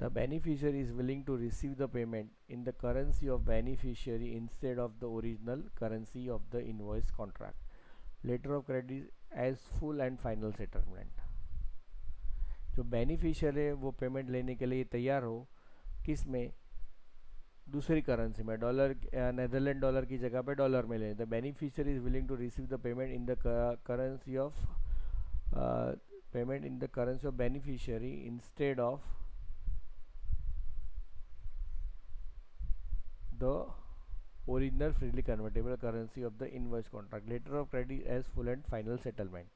The beneficiary is willing to receive the payment in the currency of beneficiary instead of the original currency of the invoice contract. Letter of credit as full and final settlement. जो beneficiary है वो payment लेने के लिए तैयार हो, किस में? दूसरी करेंसी में, डॉलर, नेदरलैंड डॉलर की जगह पे डॉलर में ले. The beneficiary is willing to receive the payment in the currency of beneficiary instead of the original freely convertible currency of the invoice contract. Letter of credit as full and final settlement.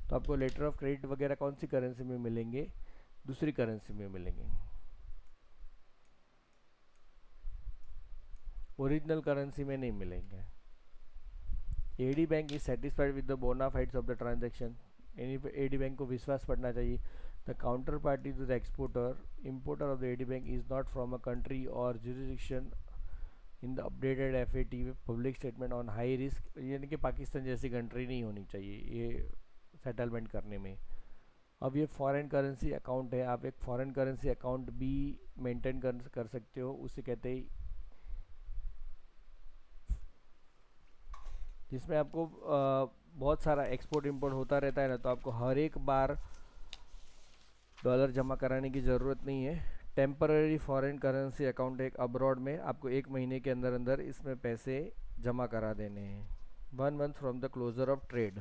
तो आपको letter of credit वगैरह कौन सी currency में मिलेंगे? दूसरी currency में मिलेंगे, original currency में नहीं मिलेंगे. AD bank is satisfied with the bonafides of the transaction. AD bank को विश्वास पड़ना चाहिए. The counter party to the exporter importer of the AD bank is not from a country or jurisdiction in the updated FAT public statement on high risk, यानी कि पाकिस्तान जैसी country नहीं होनी चाहिए ये सेटलमेंट करने में. अब ये फॉरेन करेंसी अकाउंट है, आप एक फॉरेन करेंसी अकाउंट भी मेंटेन कर सकते हो, उसे कहते हैं, जिसमें आपको बहुत सारा एक्सपोर्ट इंपोर्ट होता रहता है ना, तो आपको हर एक बार डॉलर जमा कराने की ज़रूरत नहीं है. टेम्पररी फॉरेन करेंसी अकाउंट एक अब्रॉड में आपको 1 महीने के अंदर अंदर इसमें पैसे जमा करा देने हैं. 1 month from the closure of trade.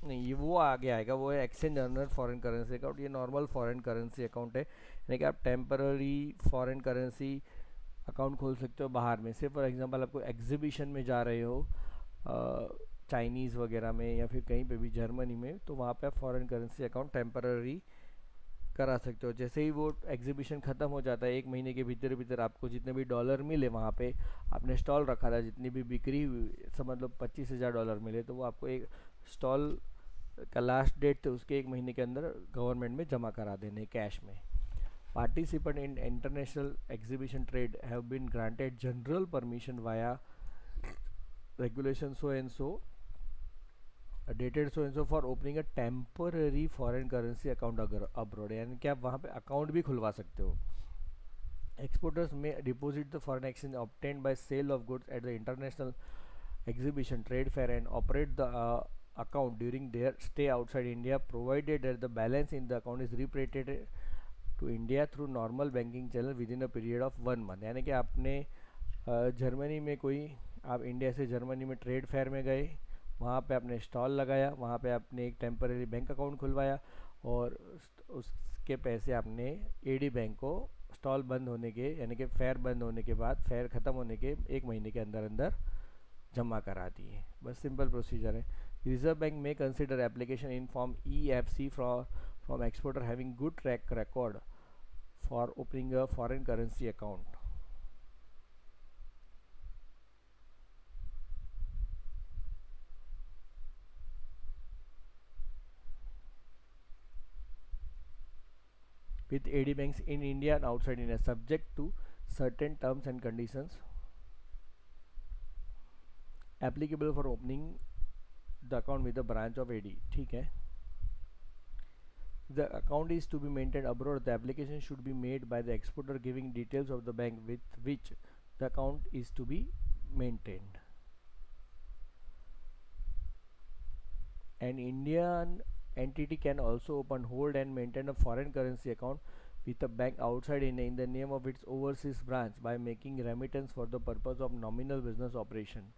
नहीं, ये वो आगे आएगा, वो है exchange earner foreign currency account. ये नॉर्मल फॉरेन करेंसी अकाउंट है, यानी कि आप टेम्पररी फॉरेन करेंसी अकाउंट खोल सकते हो बाहर में. से फॉर एग्जांपल आपको एग्जीबिशन में जा रहे हो चाइनीज़ वगैरह में या फिर कहीं पे भी जर्मनी में, तो वहाँ पे आप फॉरेन करेंसी अकाउंट टेम्पररी करा सकते हो. जैसे ही वो एग्जीबिशन ख़त्म हो जाता है, 1 महीने के भीतर भीतर आपको जितने भी डॉलर मिले, वहाँ पे आपने स्टॉल रखा था, जितनी भी बिक्री हुई, समझ लो 25,000 डॉलर मिले, तो वो आपको एक स्टॉल का लास्ट डेट थे उसके 1 महीने के अंदर गवर्नमेंट में जमा करा देने कैश में. participant in international exhibition trade have been granted general permission via regulation so and so dated so and so for opening a temporary foreign currency account abroad, यानी कि आप वहाँ पे अकाउंट भी खुलवा सकते हो. Exporters may deposit the foreign exchange obtained by sale of goods at the international exhibition trade fair and operate the account during their stay outside India, provided that the balance in the account is repatriated to India through normal banking channel within a period of 1 month. यानी कि आपने Germany में कोई, आप India से Germany में trade fair में गए, वहाँ पे आपने स्टॉल लगाया, वहाँ पे आपने एक टेम्पररी बैंक अकाउंट खुलवाया और उसके पैसे आपने एडी बैंक को स्टॉल बंद होने के, यानी कि फेयर बंद होने के बाद, फेयर ख़त्म होने के 1 महीने के अंदर अंदर जमा करा दिए. बस सिंपल प्रोसीजर है. रिजर्व बैंक में consider application in form EFC from exporter having good track record for opening a foreign currency account. with AD banks in India and outside India subject to certain terms and conditions applicable for opening the account with a branch of AD. ठीक है. The account is to be maintained abroad. The application should be made by the exporter giving details of the bank with which the account is to be maintained. An Indian entity can also open, hold and maintain a foreign currency account with a bank outside India in the name of its overseas branch by making remittance for the purpose of nominal business operation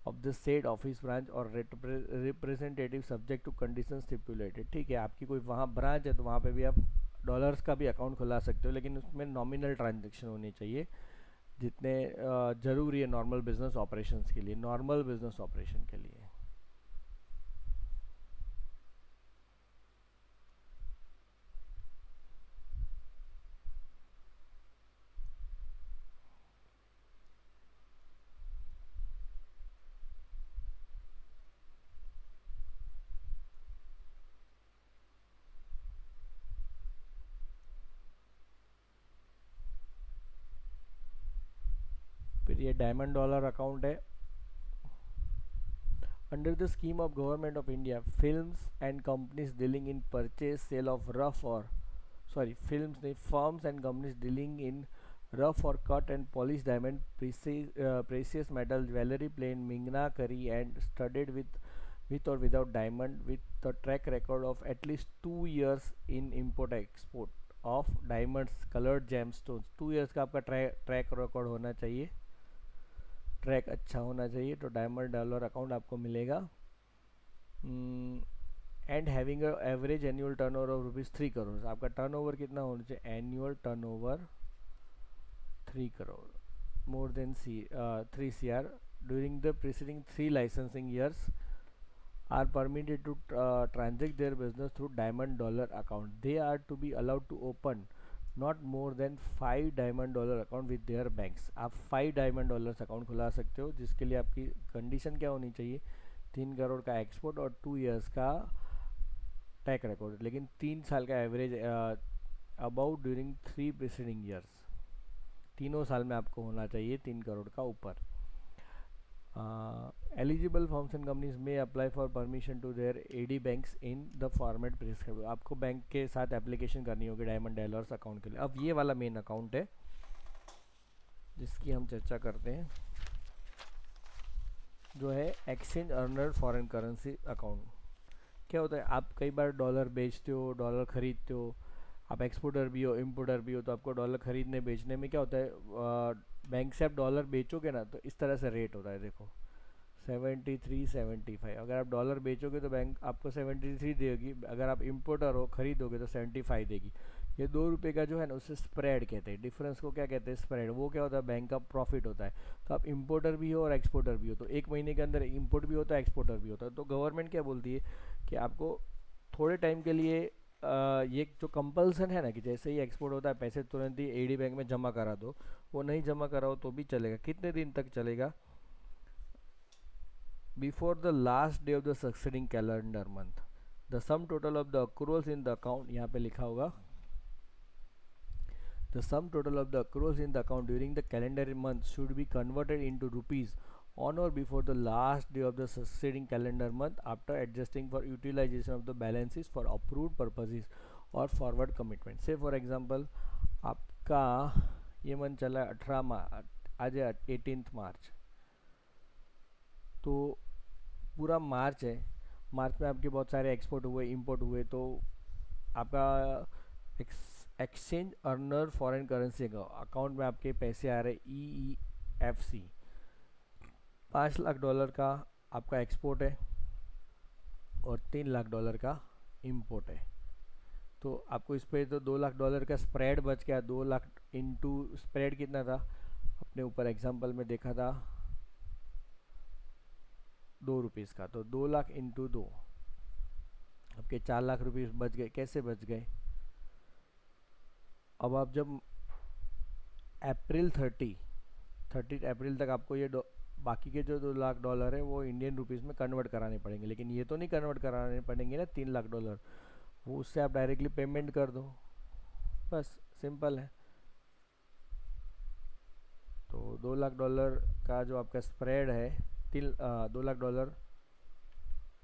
of the said office branch or representative subject to conditions stipulated. ठीक है, आपकी कोई वहाँ branch है तो वहाँ पे भी आप डॉलर्स का भी अकाउंट खुला सकते हो, लेकिन उसमें नॉमिनल ट्रांजेक्शन होनी चाहिए जितने ज़रूरी है नॉर्मल बिजनेस ऑपरेशंस के लिए, नॉर्मल बिजनेस ऑपरेशन के लिए. फिर ये डायमंड डॉलर अकाउंट है. Under the scheme of Government of India, films and companies dealing in purchase, sale of rough or firms and companies dealing in rough or cut and polished diamond, precious metal, jewelry, plain, mingna, curry, and studded with or without diamond, with a track record of at least 2 years in import export of diamonds, colored gemstones. 2 years का आपका track record होना चाहिए, track अच्छा होना चाहिए, तो diamond dollar account आपको मिलेगा. And having a average annual turnover of ₹3 crore. आपका टर्नओवर कितना होना चाहिए? Annual turnover 3 crore, more than 3 CR during the preceding 3 licensing years are permitted to transact their business through diamond dollar account. They are to be allowed to open not more than 5 diamond dollar account with their banks. आप 5 diamond dollars account खुला सकते हो, जिसके लिए आपकी condition क्या होनी चाहिए? 3 करोड़ का एक्सपोर्ट और 2 इयर्स का टैक रिकॉर्ड, लेकिन 3 साल का average about during 3 preceding years. तीनों साल में आपको होना चाहिए 3 करोड़ का ऊपर. Eligible firms and companies may apply for permission to their AD banks in the format prescribed. आपको बैंक के साथ एप्लीकेशन करनी होगी डायमंड डॉलर्स अकाउंट के लिए. अब ये वाला मेन अकाउंट है जिसकी हम चर्चा करते हैं, जो है exchange earner foreign currency account. क्या होता है? आप कई बार डॉलर बेचते हो, डॉलर खरीदते हो, आप एक्सपोर्टर भी हो, इम्पोर्टर भी हो, तो आपको डॉलर खरीदने बेचने में क्या होता है, बैंक से आप डॉलर बेचोगे ना तो इस तरह से रेट होता है. देखो 73, 75. अगर आप डॉलर बेचोगे तो बैंक आपको 73 देगी, अगर आप इम्पोर्टर हो खरीदोगे तो 75 देगी. ये ₹2 का जो है ना उसे स्प्रेड कहते हैं. डिफरेंस को क्या कहते हैं? स्प्रेड. वो क्या होता है? बैंक का प्रॉफिट होता है. तो आप इम्पोर्टर भी हो और एक्सपोर्टर भी हो, तो 1 महीने के अंदर इम्पोर्ट भी होता है, एक्सपोर्टर भी होता है. तो गवर्नमेंट क्या बोलती है कि आपको थोड़े टाइम के लिए ये जो कंपल्सन है ना कि जैसे ही एक्सपोर्ट होता है पैसे तुरंत ही एडी बैंक में जमा करा दो, वो नहीं जमा कराओ तो भी चलेगा. कितने दिन तक चलेगा? Before the last day of the succeeding calendar month the sum total of the accruals in the account, यहाँ पे लिखा होगा The sum total of the accruals in the account during the calendar month should be converted into rupees on or before the last day of the succeeding calendar month after adjusting for utilization of the balances for approved purposes or forward commitment. Say for example, आपका ये month चला 18 आज 18 मार्च, तो पूरा मार्च है, मार्च में आपके बहुत सारे एक्सपोर्ट हुए, इंपोर्ट हुए, तो आपका exchange earner foreign currency account में आपके पैसे आ रहे EEFC, $5 लाख का आपका एक्सपोर्ट है और $3 लाख का इंपोर्ट है। तो आपको इस पे तो $2 लाख का स्प्रेड बच गया। 2 लाख इंटू स्प्रेड कितना था, अपने ऊपर एग्जांपल में देखा था ₹2 का, तो 2 लाख इंटू 2 आपके ₹4 लाख बच गए। कैसे बच गए? अब आप जब अप्रैल 30 अप्रैल तक आपको ये बाकी के जो $2 लाख है वो इंडियन रुपीज़ में कन्वर्ट कराने पड़ेंगे, लेकिन ये तो नहीं कन्वर्ट कराने पड़ेंगे ना $3 लाख, वो उससे आप डायरेक्टली पेमेंट कर दो, बस सिंपल है। तो $2 लाख का जो आपका स्प्रेड है, $2 लाख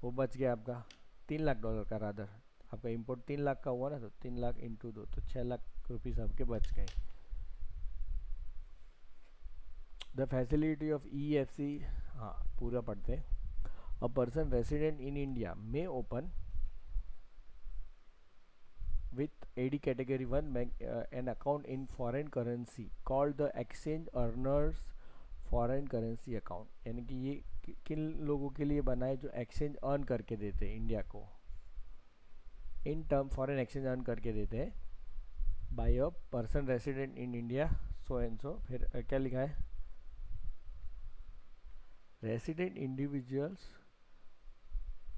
वो बच गया आपका $3 लाख का, रादर आपका इंपोर्ट 3 लाख का हुआ ना, तो 3 लाख इंटू 2 तो ₹6 लाख आपके बच गए। द फैसिलिटी ऑफ EFC, हाँ पूरा पढ़ते हैं। अ person resident in India may open with AD category 1 bank an account in foreign currency called the exchange earners foreign currency account, यानी कि ये किन लोगों के लिए बना है जो एक्सचेंज अर्न करके देते हैं इंडिया को, in term foreign exchange earn करके देते हैं by a person resident in India so and so. फिर क्या लिखा है, resident individuals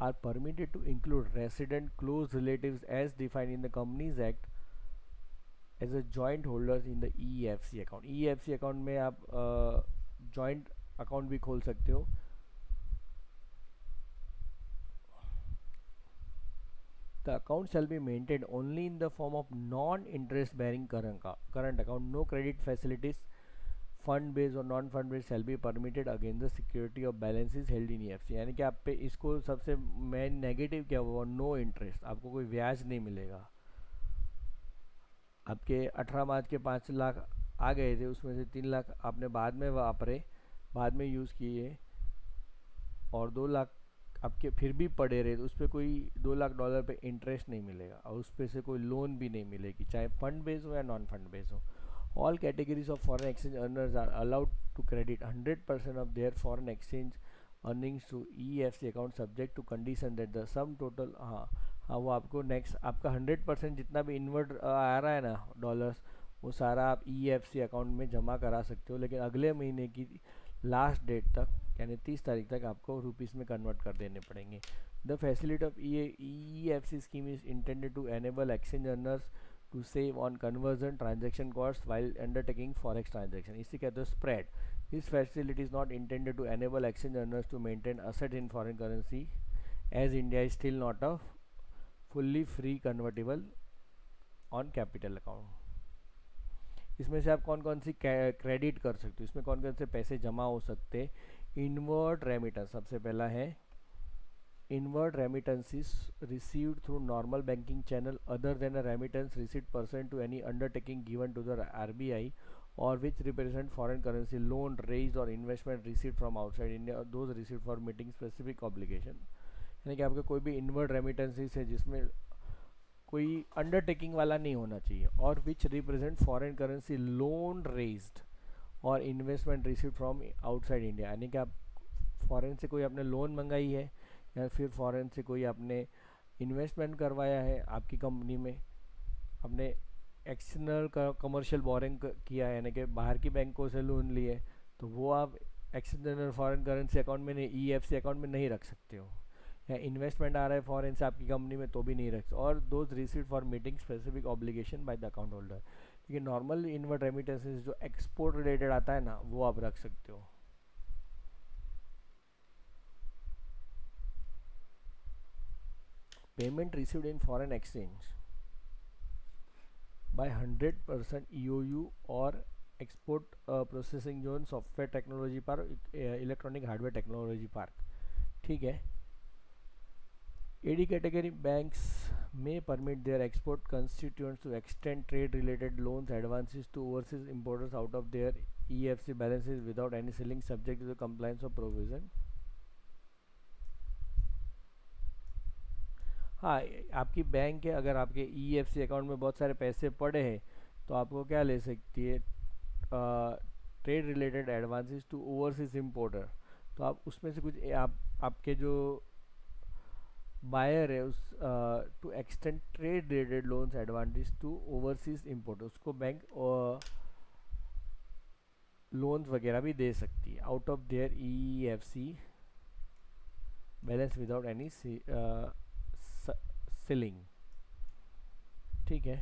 are permitted to include resident close relatives as defined in the Companies Act as a joint holders in the EFC account। EFC account में आप joint account भी खोल सकते हो। The account shall be maintained only in the form of non-interest bearing current account. No credit facilities fund based or non fund based shall be permitted against the security of balances held in EFC। यानी कि आप पे इसको सबसे main negative क्या हुआ, no interest, आपको कोई ब्याज नहीं मिलेगा। आपके 18 मार्च के 5 लाख आ गए थे, उसमें से 3 लाख आपने बाद में वापरे, बाद में यूज़ किए, और 2 लाख आपके फिर भी पड़े रहे, तो उस पर कोई $2 लाख पे इंटरेस्ट नहीं मिलेगा और उस पर से कोई लोन भी नहीं मिलेगी, चाहे फंड बेस्ड हो या नॉन फंड बेस्ड हो। All categories of foreign exchange earners are allowed to credit 100% of their foreign exchange earnings to EFC account subject to condition that the sum total, हाँ वो आपको नेक्स्ट आपका 100% जितना भी invert आ रहा है ना डॉलर्स, वो सारा आप EFC अकाउंट में जमा करा सकते हो, लेकिन अगले महीने की लास्ट डेट तक यानी 30 तारीख तक आपको रुपीस में कन्वर्ट कर देने पड़ेंगे। The facility of EFC scheme is intended to enable exchange earners to save on conversion transaction costs while undertaking forex transaction। इसी कहते हैं spread. This facility is not intended to enable exchange earners to maintain assets in foreign currency as India is still not a fully free convertible on capital account। इसमें से आप कौन कौन सी credit कर सकते हो, इसमें कौन कौन से पैसे जमा हो सकते हैं। इनवर्ड रेमिटेंस सबसे पहला है, inward remittances received through normal banking channel other than a remittance receipt pursuant to any undertaking given to the RBI or which represent foreign currency loan raised or investment received from outside India or those received for meeting specific obligation। यानी कि आपके कोई भी inward remittances है जिसमें कोई undertaking वाला नहीं होना चाहिए, और which represent foreign currency loan raised or investment received from outside India. यानी कि आप फॉरेन से कोई आपने लोन मंगाई है या फिर फॉरेन से कोई आपने इन्वेस्टमेंट करवाया है आपकी कंपनी में, आपने एक्सटर्नल कमर्शियल बोरिंग किया है यानी कि बाहर की बैंकों से लोन लिए, तो वो आप एक्सटर्नल फॉरेन करेंसी अकाउंट में नहीं, EFC अकाउंट में नहीं रख सकते हो। या इन्वेस्टमेंट आ रहा है फॉरेन से आपकी कंपनी में तो भी नहीं रख, और those receive for meeting specific obligation by the account holder. लेकिन नॉर्मल इनवर्ड रेमिटेंसेस जो एक्सपोर्ट रिलेटेड आता है ना, वो आप रख सकते हो। Payment received in foreign exchange by 100% EOU और export processing zone, software technology park, electronic hardware technology park. ठीक है। AD category banks may permit their export constituents to extend trade-related loans advances to overseas importers out of their EFC balances without any ceiling, subject to the compliance of provision। हाँ, आपकी bank है, अगर आपके EFC account में बहुत सारे पैसे पड़े हैं तो आपको क्या ले सकती है, trade related advances to overseas importer. तो आप उसमें से कुछ आप आपके जो बायर है उस to extend trade related loans advantage to overseas import, उसको बैंक लोन्स वगैरह भी दे सकती है out of their EFC balance without any ceiling. ठीक है।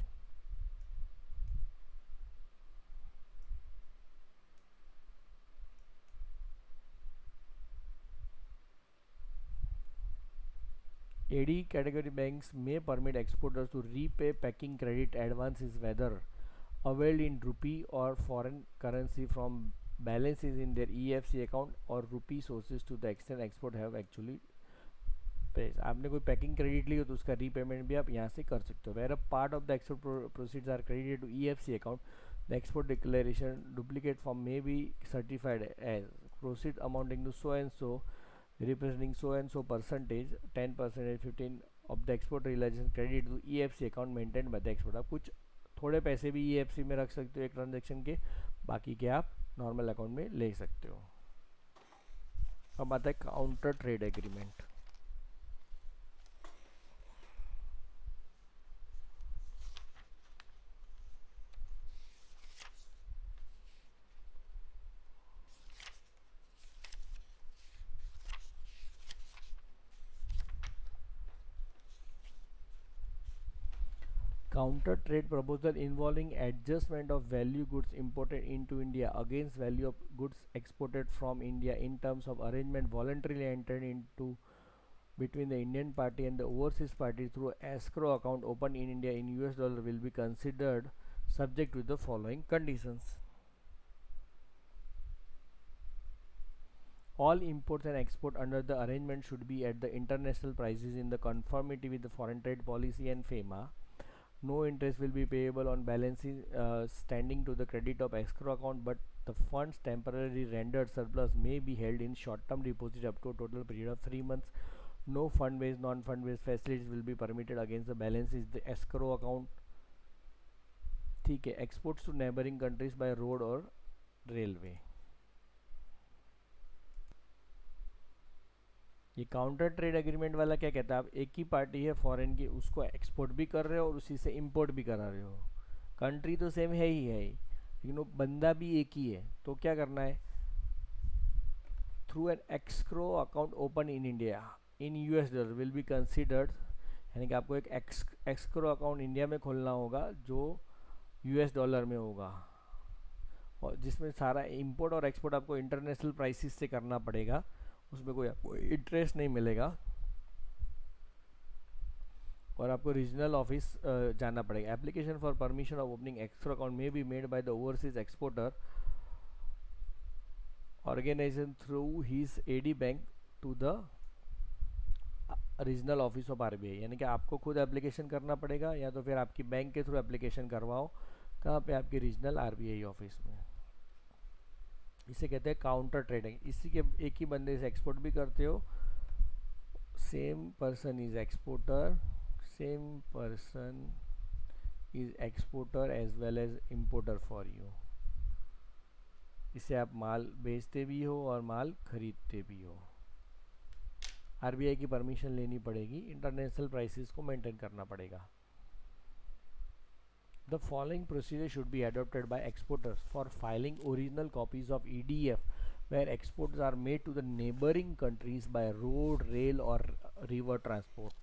AD category banks may permit exporters to repay packing credit advances whether availed in rupee or foreign currency from balances in their EFC account or rupee sources to the extent export have actually paid। आपने कोई packing credit ली हो तो उसका repayment भी आप यहाँ से कर सकते हो। Where a part of the export proceeds are credited to EFC account, the export declaration duplicate form may be certified as proceed amounting to so and so representing so and so percentage 10% 15 of the export realization credit to EFC account maintained by the export। आप कुछ थोड़े पैसे भी EFC में रख सकते हो एक ट्रांजेक्शन के, बाकी के आप नॉर्मल अकाउंट में ले सकते हो। अब आता है counter trade agreement. Counter trade proposal involving adjustment of value goods imported into India against value of goods exported from India in terms of arrangement voluntarily entered into between the Indian party and the overseas party through escrow account opened in India in US dollar will be considered subject to the following conditions। All imports and export under the arrangement should be at the international prices in the conformity with the foreign trade policy and FEMA। No interest will be payable on balances standing to the credit of escrow account, but the funds temporarily rendered surplus may be held in short-term deposit up to a total period of 3 months। No fund-based, non-fund-based facilities will be permitted against the balances the escrow account। ठीक है। Exports to neighboring countries by road or railway। ये counter trade agreement वाला क्या कहता है, आप एक ही party है फॉरेन की, उसको एक्सपोर्ट भी कर रहे हो और उसी से इंपोर्ट भी करा रहे हो। कंट्री तो सेम है ही, लेकिन वो बंदा भी एक ही है। तो क्या करना है, through an escrow account open in India in US dollar will be considered, यानी कि आपको एक एक्सक्रो अकाउंट इंडिया में खोलना होगा जो US डॉलर में होगा, और जिसमें सारा इंपोर्ट और एक्सपोर्ट आपको इंटरनेशनल प्राइसेस से करना पड़ेगा, उसमें कोई आपको इंटरेस्ट नहीं मिलेगा, और आपको रीजनल ऑफिस जाना पड़ेगा। Application for permission of opening extra account may be made by the overseas exporter organisation through his AD bank to the regional office of RBI। यानी कि आपको खुद एप्लीकेशन करना पड़ेगा या तो फिर आपकी बैंक के थ्रू एप्लीकेशन करवाओ, कहाँ पे, आपकी रीजनल RBI ऑफिस में। इसे कहते हैं काउंटर ट्रेडिंग। इसी के एक ही बंदे से एक्सपोर्ट भी करते हो, same person is exporter, same person is exporter as well as importer for you. इससे आप माल बेचते भी हो और माल खरीदते भी हो। RBI की परमिशन लेनी पड़ेगी, इंटरनेशनल प्राइसेस को मेंटेन करना पड़ेगा। The following procedure should be adopted by exporters for filing original copies of EDF where exports are made to the neighboring countries by road, rail or river transport।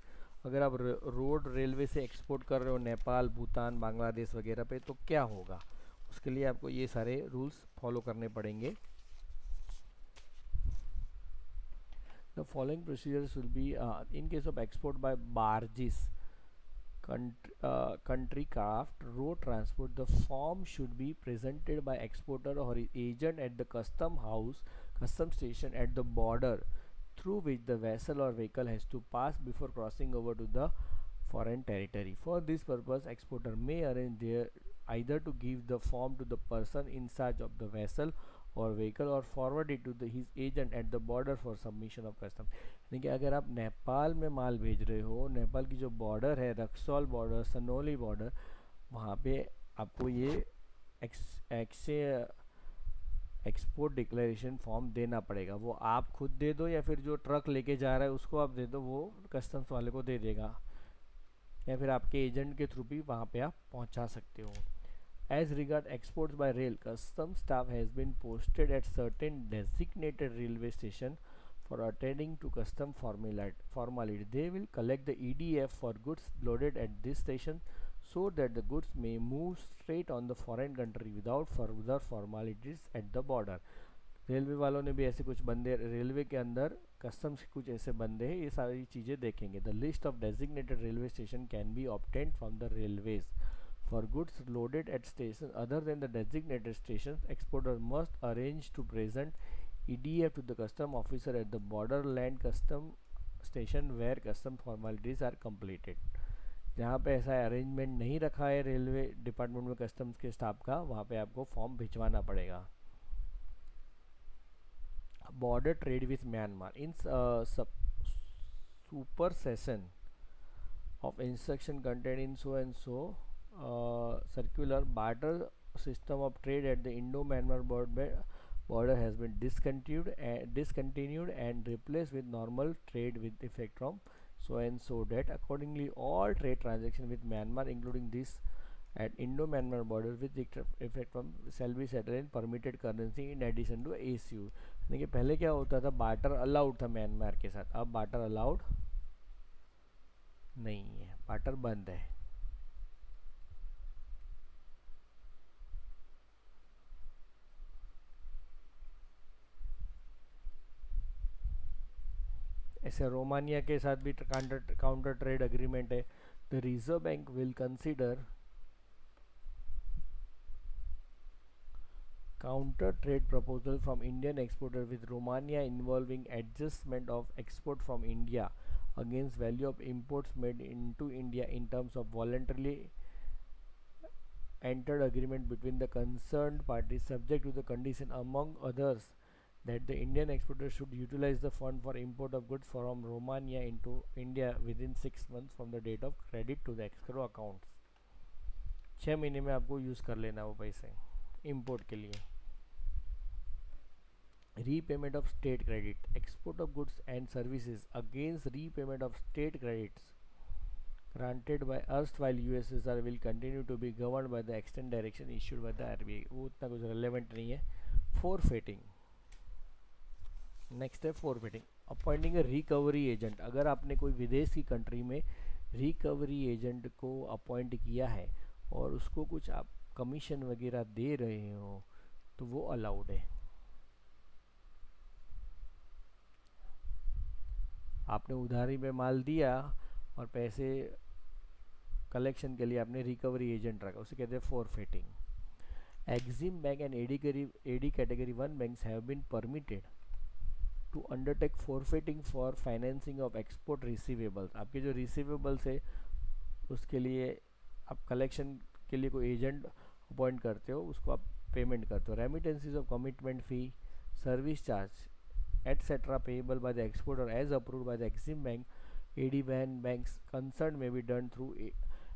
अगर आप road railway से export कर रहे हो नेपाल, भूटान, बांग्लादेश वगैरह पे, तो क्या होगा, उसके लिए आपको ये सारे रूल्स फॉलो करने पड़ेंगे। The following procedures will be in case of export by barges country craft road transport, the form should be presented by exporter or his agent at the custom station at the border through which the vessel or vehicle has to pass before crossing over to the foreign territory. For this purpose, exporter may arrange their either to give the form to the person in charge of the vessel or vehicle or forward it to his agent at the border for submission of custom. यानी कि अगर आप नेपाल में माल भेज रहे हो, नेपाल की जो बॉर्डर है, रक्सौल बॉर्डर, सनोली बॉर्डर, वहाँ पे आपको ये एक्सपोर्ट डिक्लेरेशन फॉर्म देना पड़ेगा. वो आप खुद दे दो या फिर जो ट्रक लेके जा रहा है उसको आप दे दो, वो कस्टम्स वाले को दे देगा, या फिर आपके एजेंट के थ्रू भी वहाँ पे आप पहुँचा सकते हो. As regard exports by rail, customs staff has been posted at certain designated railway station for attending to custom formality. They will collect the EDF for goods loaded at this station so that the goods may move straight on the foreign country without further formalities at the border. Railway वालों ने भी ऐसे कुछ बंदे, railway के अंदर customs के कुछ ऐसे बंदे हैं, ये सारी चीज़ें देखेंगे. The list of designated railway station can be obtained from the railways. For goods loaded at stations other than the designated stations, exporter must arrange to present EDF to the custom officer at the borderland custom station where custom formalities are completed. जहाँ पे ऐसा arrangement नहीं रखा है railway department में customs के staff का, वहाँ पे आपको फॉर्म भिजवाना पड़ेगा. Border trade with Myanmar. In super session of instruction contained in so and so circular, barter system of trade at the Indo-Myanmar border has been discontinued and replaced with normal trade with effect from so and so date. Accordingly, all trade transactions with Myanmar, including this at Indo-Myanmar border with effect from, shall be settled in permitted currency in addition to ACU. देखिए पहले क्या होता था, barter allowed था Myanmar के साथ, अब barter allowed नहीं है, बार्टर बंद है. ऐसे रोमानिया के साथ भी काउंटर ट्रेड एग्रीमेंट है. The reserve bank will consider counter trade proposal from Indian exporter with Romania involving adjustment of export from India against value of imports made into India in terms of voluntarily entered agreement between the concerned parties, subject to the condition among others that the Indian exporter should utilize the fund for import of goods from Romania into India within 6 months from the date of credit to the escrow accounts. 6 महीने में आपको use कर लेना वो पैसे import के लिए. Repayment of state credit. Export of goods and services against repayment of state credits granted by erstwhile USSR will continue to be governed by the extant direction issued by the RBI. वो उतना कुछ relevant नहीं है. Forfeiting. Next है forfeiting. Appointing ए recovery agent. अगर आपने कोई विदेश की कंट्री में रिकवरी एजेंट को अपॉइंट किया है और उसको कुछ आप कमीशन वगैरह दे रहे हो तो वो अलाउड है. आपने उधारी में माल दिया और पैसे कलेक्शन के लिए आपने रिकवरी एजेंट रखा, उसे कहते हैं forfeiting. Exim Bank and AD category 1 banks have been permitted to undertake forfeiting for financing of export receivables. आपके जो receivables है उसके लिए आप कलेक्शन के लिए कोई एजेंट अपॉइंट करते हो, उसको आप पेमेंट करते हो. Remittances of commitment fee, service charge etc. payable by the exporter as approved by the Exim Bank, AD banks concerned may be done through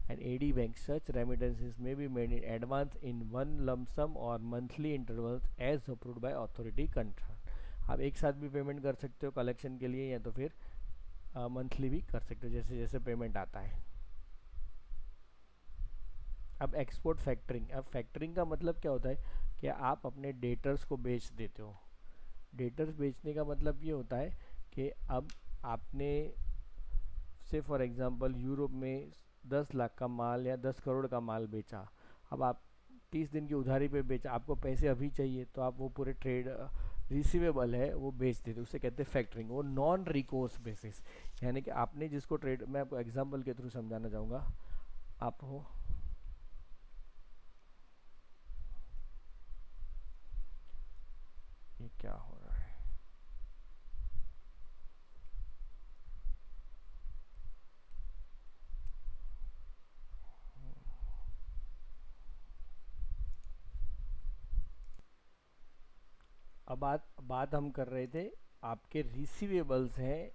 an AD bank. Such remittances may be made in advance in one lump sum or monthly intervals as approved by authority concerned. आप एक साथ भी payment कर सकते हो collection के लिए या तो फिर मंथली भी कर सकते हो जैसे जैसे पेमेंट आता है. अब एक्सपोर्ट फैक्टरिंग. अब फैक्टरिंग का मतलब क्या होता है कि आप अपने डेटर्स को बेच देते हो. डेटर्स बेचने का मतलब ये होता है कि अब आपने से फॉर एग्जांपल यूरोप में 10 लाख का माल या 10 करोड़ का माल बेचा. अब आप 30 दिन की उधारी पे बेचा, आपको पैसे अभी चाहिए तो आप वो पूरे ट्रेड रिसीवेबल है वो बेच देते, उसे कहते हैं फैक्टरिंग. वो नॉन रिकोर्स बेसिस, यानी कि आपने जिसको ट्रेड, मैं आपको एग्जांपल के थ्रू समझाना चाहूँगा. आप हो। ये क्या हो रहा है? अब बात बात हम कर रहे थे, आपके रिसीवेबल्स हैं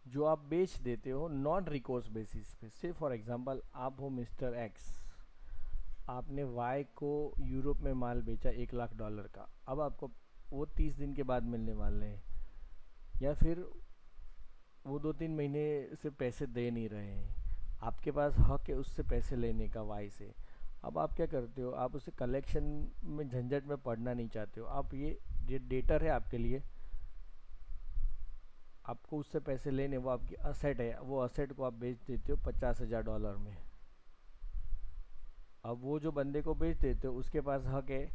जो आप बेच देते हो नॉन रिकोर्स बेसिस पे। से फॉर एग्जांपल आप हो मिस्टर एक्स, आपने वाई को यूरोप में माल बेचा $1 लाख का, अब आपको वो 30 दिन के बाद मिलने वाले हैं, या फिर वो 2-3 महीने से पैसे दे नहीं रहे हैं, आपके पास हक है उससे पैसे लेने का वाई से। अब आप क्या करते हो, आप उसे कलेक्शन में झंझट में पड़ना नहीं चाहते हो, आप ये डेटर है आपके लिए, आपको उससे पैसे लेने, वो आपकी असेट है, वो असेट को आप बेच देते हो $50,000 में। अब वो जो बंदे को बेच देते हो उसके पास हक है,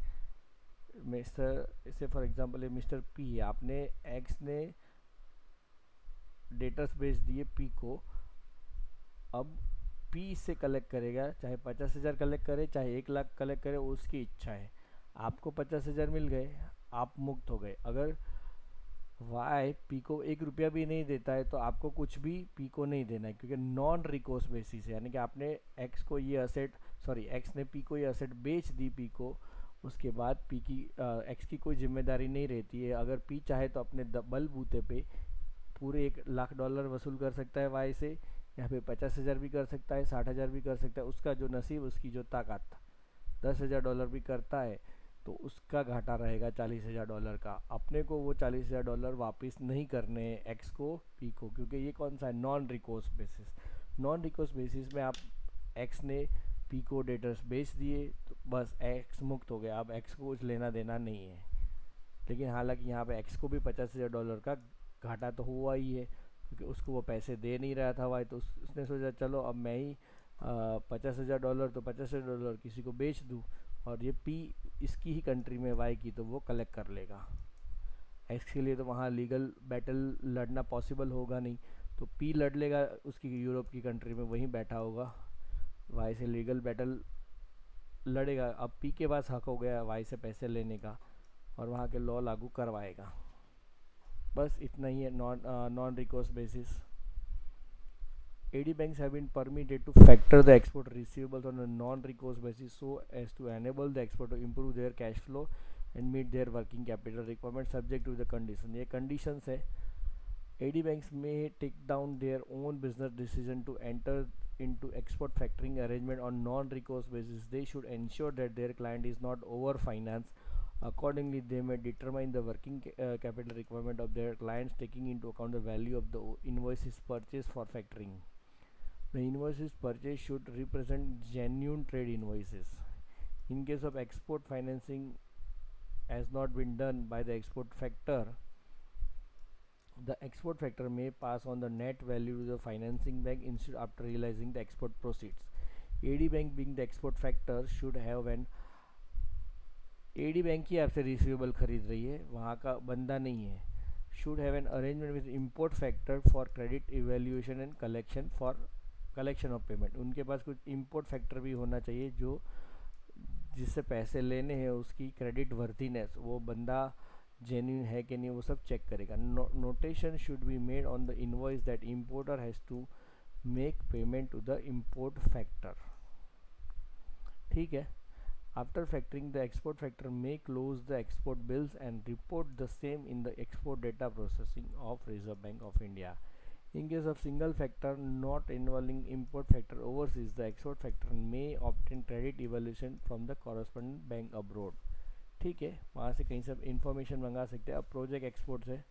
मिस्टर से फॉर एग्जांपल मिस्टर पी, आपने एक्स ने डेटर्स बेच दिए पी को, अब पी इससे कलेक्ट करेगा, चाहे 50,000 कलेक्ट करे चाहे 1 लाख कलेक्ट करे, वो उसकी इच्छा है। आपको 50,000 मिल गए, आप मुक्त हो गए। अगर वाई पी को 1 रुपया भी नहीं देता है तो आपको कुछ भी पी को नहीं देना है, क्योंकि नॉन रिकोर्स बेसिस है, यानी कि आपने एक्स को ये असेट, सॉरी एक्स ने पी को ये असेट बेच दी पी को, उसके बाद पी की एक्स की कोई जिम्मेदारी नहीं रहती है। अगर पी चाहे तो अपने बल बूते पे पूरे $1 लाख वसूल कर सकता है वाई से, या फिर 50,000 भी कर सकता है, 60,000 भी कर सकता है, उसका जो नसीब, उसकी जो ताकत। $10,000 भी करता है तो उसका घाटा रहेगा $40,000 का। अपने को वो $40,000 वापस नहीं करने हैं एक्स को पी को, क्योंकि ये कौन सा है, non recourse basis. Non recourse basis में आप एक्स ने पी को डेटर्स बेच दिए तो बस एक्स मुक्त हो गया, अब एक्स को कुछ लेना देना नहीं है। लेकिन हालांकि यहाँ पे एक्स को भी $50,000 का घाटा तो हुआ ही है, क्योंकि उसको वो पैसे दे नहीं रहा था भाई, तो उसने सोचा चलो अब मैं ही $50,000 तो $50,000 किसी को बेच दूँ, और ये पी इसकी ही कंट्री में वाई की, तो वो कलेक्ट कर लेगा। एक्स के लिए तो वहाँ लीगल बैटल लड़ना पॉसिबल होगा नहीं, तो पी लड़ लेगा उसकी यूरोप की कंट्री में, वहीं बैठा होगा, वाई से लीगल बैटल लड़ेगा। अब पी के पास हक हो गया वाई से पैसे लेने का, और वहाँ के लॉ लागू करवाएगा। बस इतना ही है non recourse basis. AD banks have been permitted to factor the export receivables on a non-recourse basis so as to enable the export to improve their cash flow and meet their working capital requirements subject to the condition. ये conditions है। AD banks may take down their own business decision to enter into export factoring arrangement on non-recourse basis. They should ensure that their client is not over-financed. Accordingly, they may determine the working capital requirement of their clients taking into account the value of the invoices purchased for factoring. The invoices purchased should represent genuine trade invoices. In case of export financing has not been done by the export factor, the export factor may pass on the net value to the financing bank instead after realizing the export proceeds. AD bank being the export factor should have an AD bank ही आपसे receivable खरीद रही है, वहाँ का बंदा नहीं है। Should have an arrangement with import factor for credit evaluation and collection for collection of payment. उनके पास कुछ इम्पोर्ट फैक्टर भी होना चाहिए जो जिससे पैसे लेने हैं उसकी क्रेडिट वर्दीनेस, वो बंदा जेन्यून है कि नहीं, वो सब चेक करेगा। Notation should be made on the invoice that importer has to make payment to the import factor. ठीक है। After factoring, the export factor may close the export bills and report the same in the export data processing of Reserve Bank of India. In case of single factor not involving import factor overseas, the export factor may obtain credit evaluation from the correspondent bank abroad. ठीक है, वहाँ से कहीं से information मंगा सकते हैं। अब प्रोजेक्ट एक्सपोर्ट है,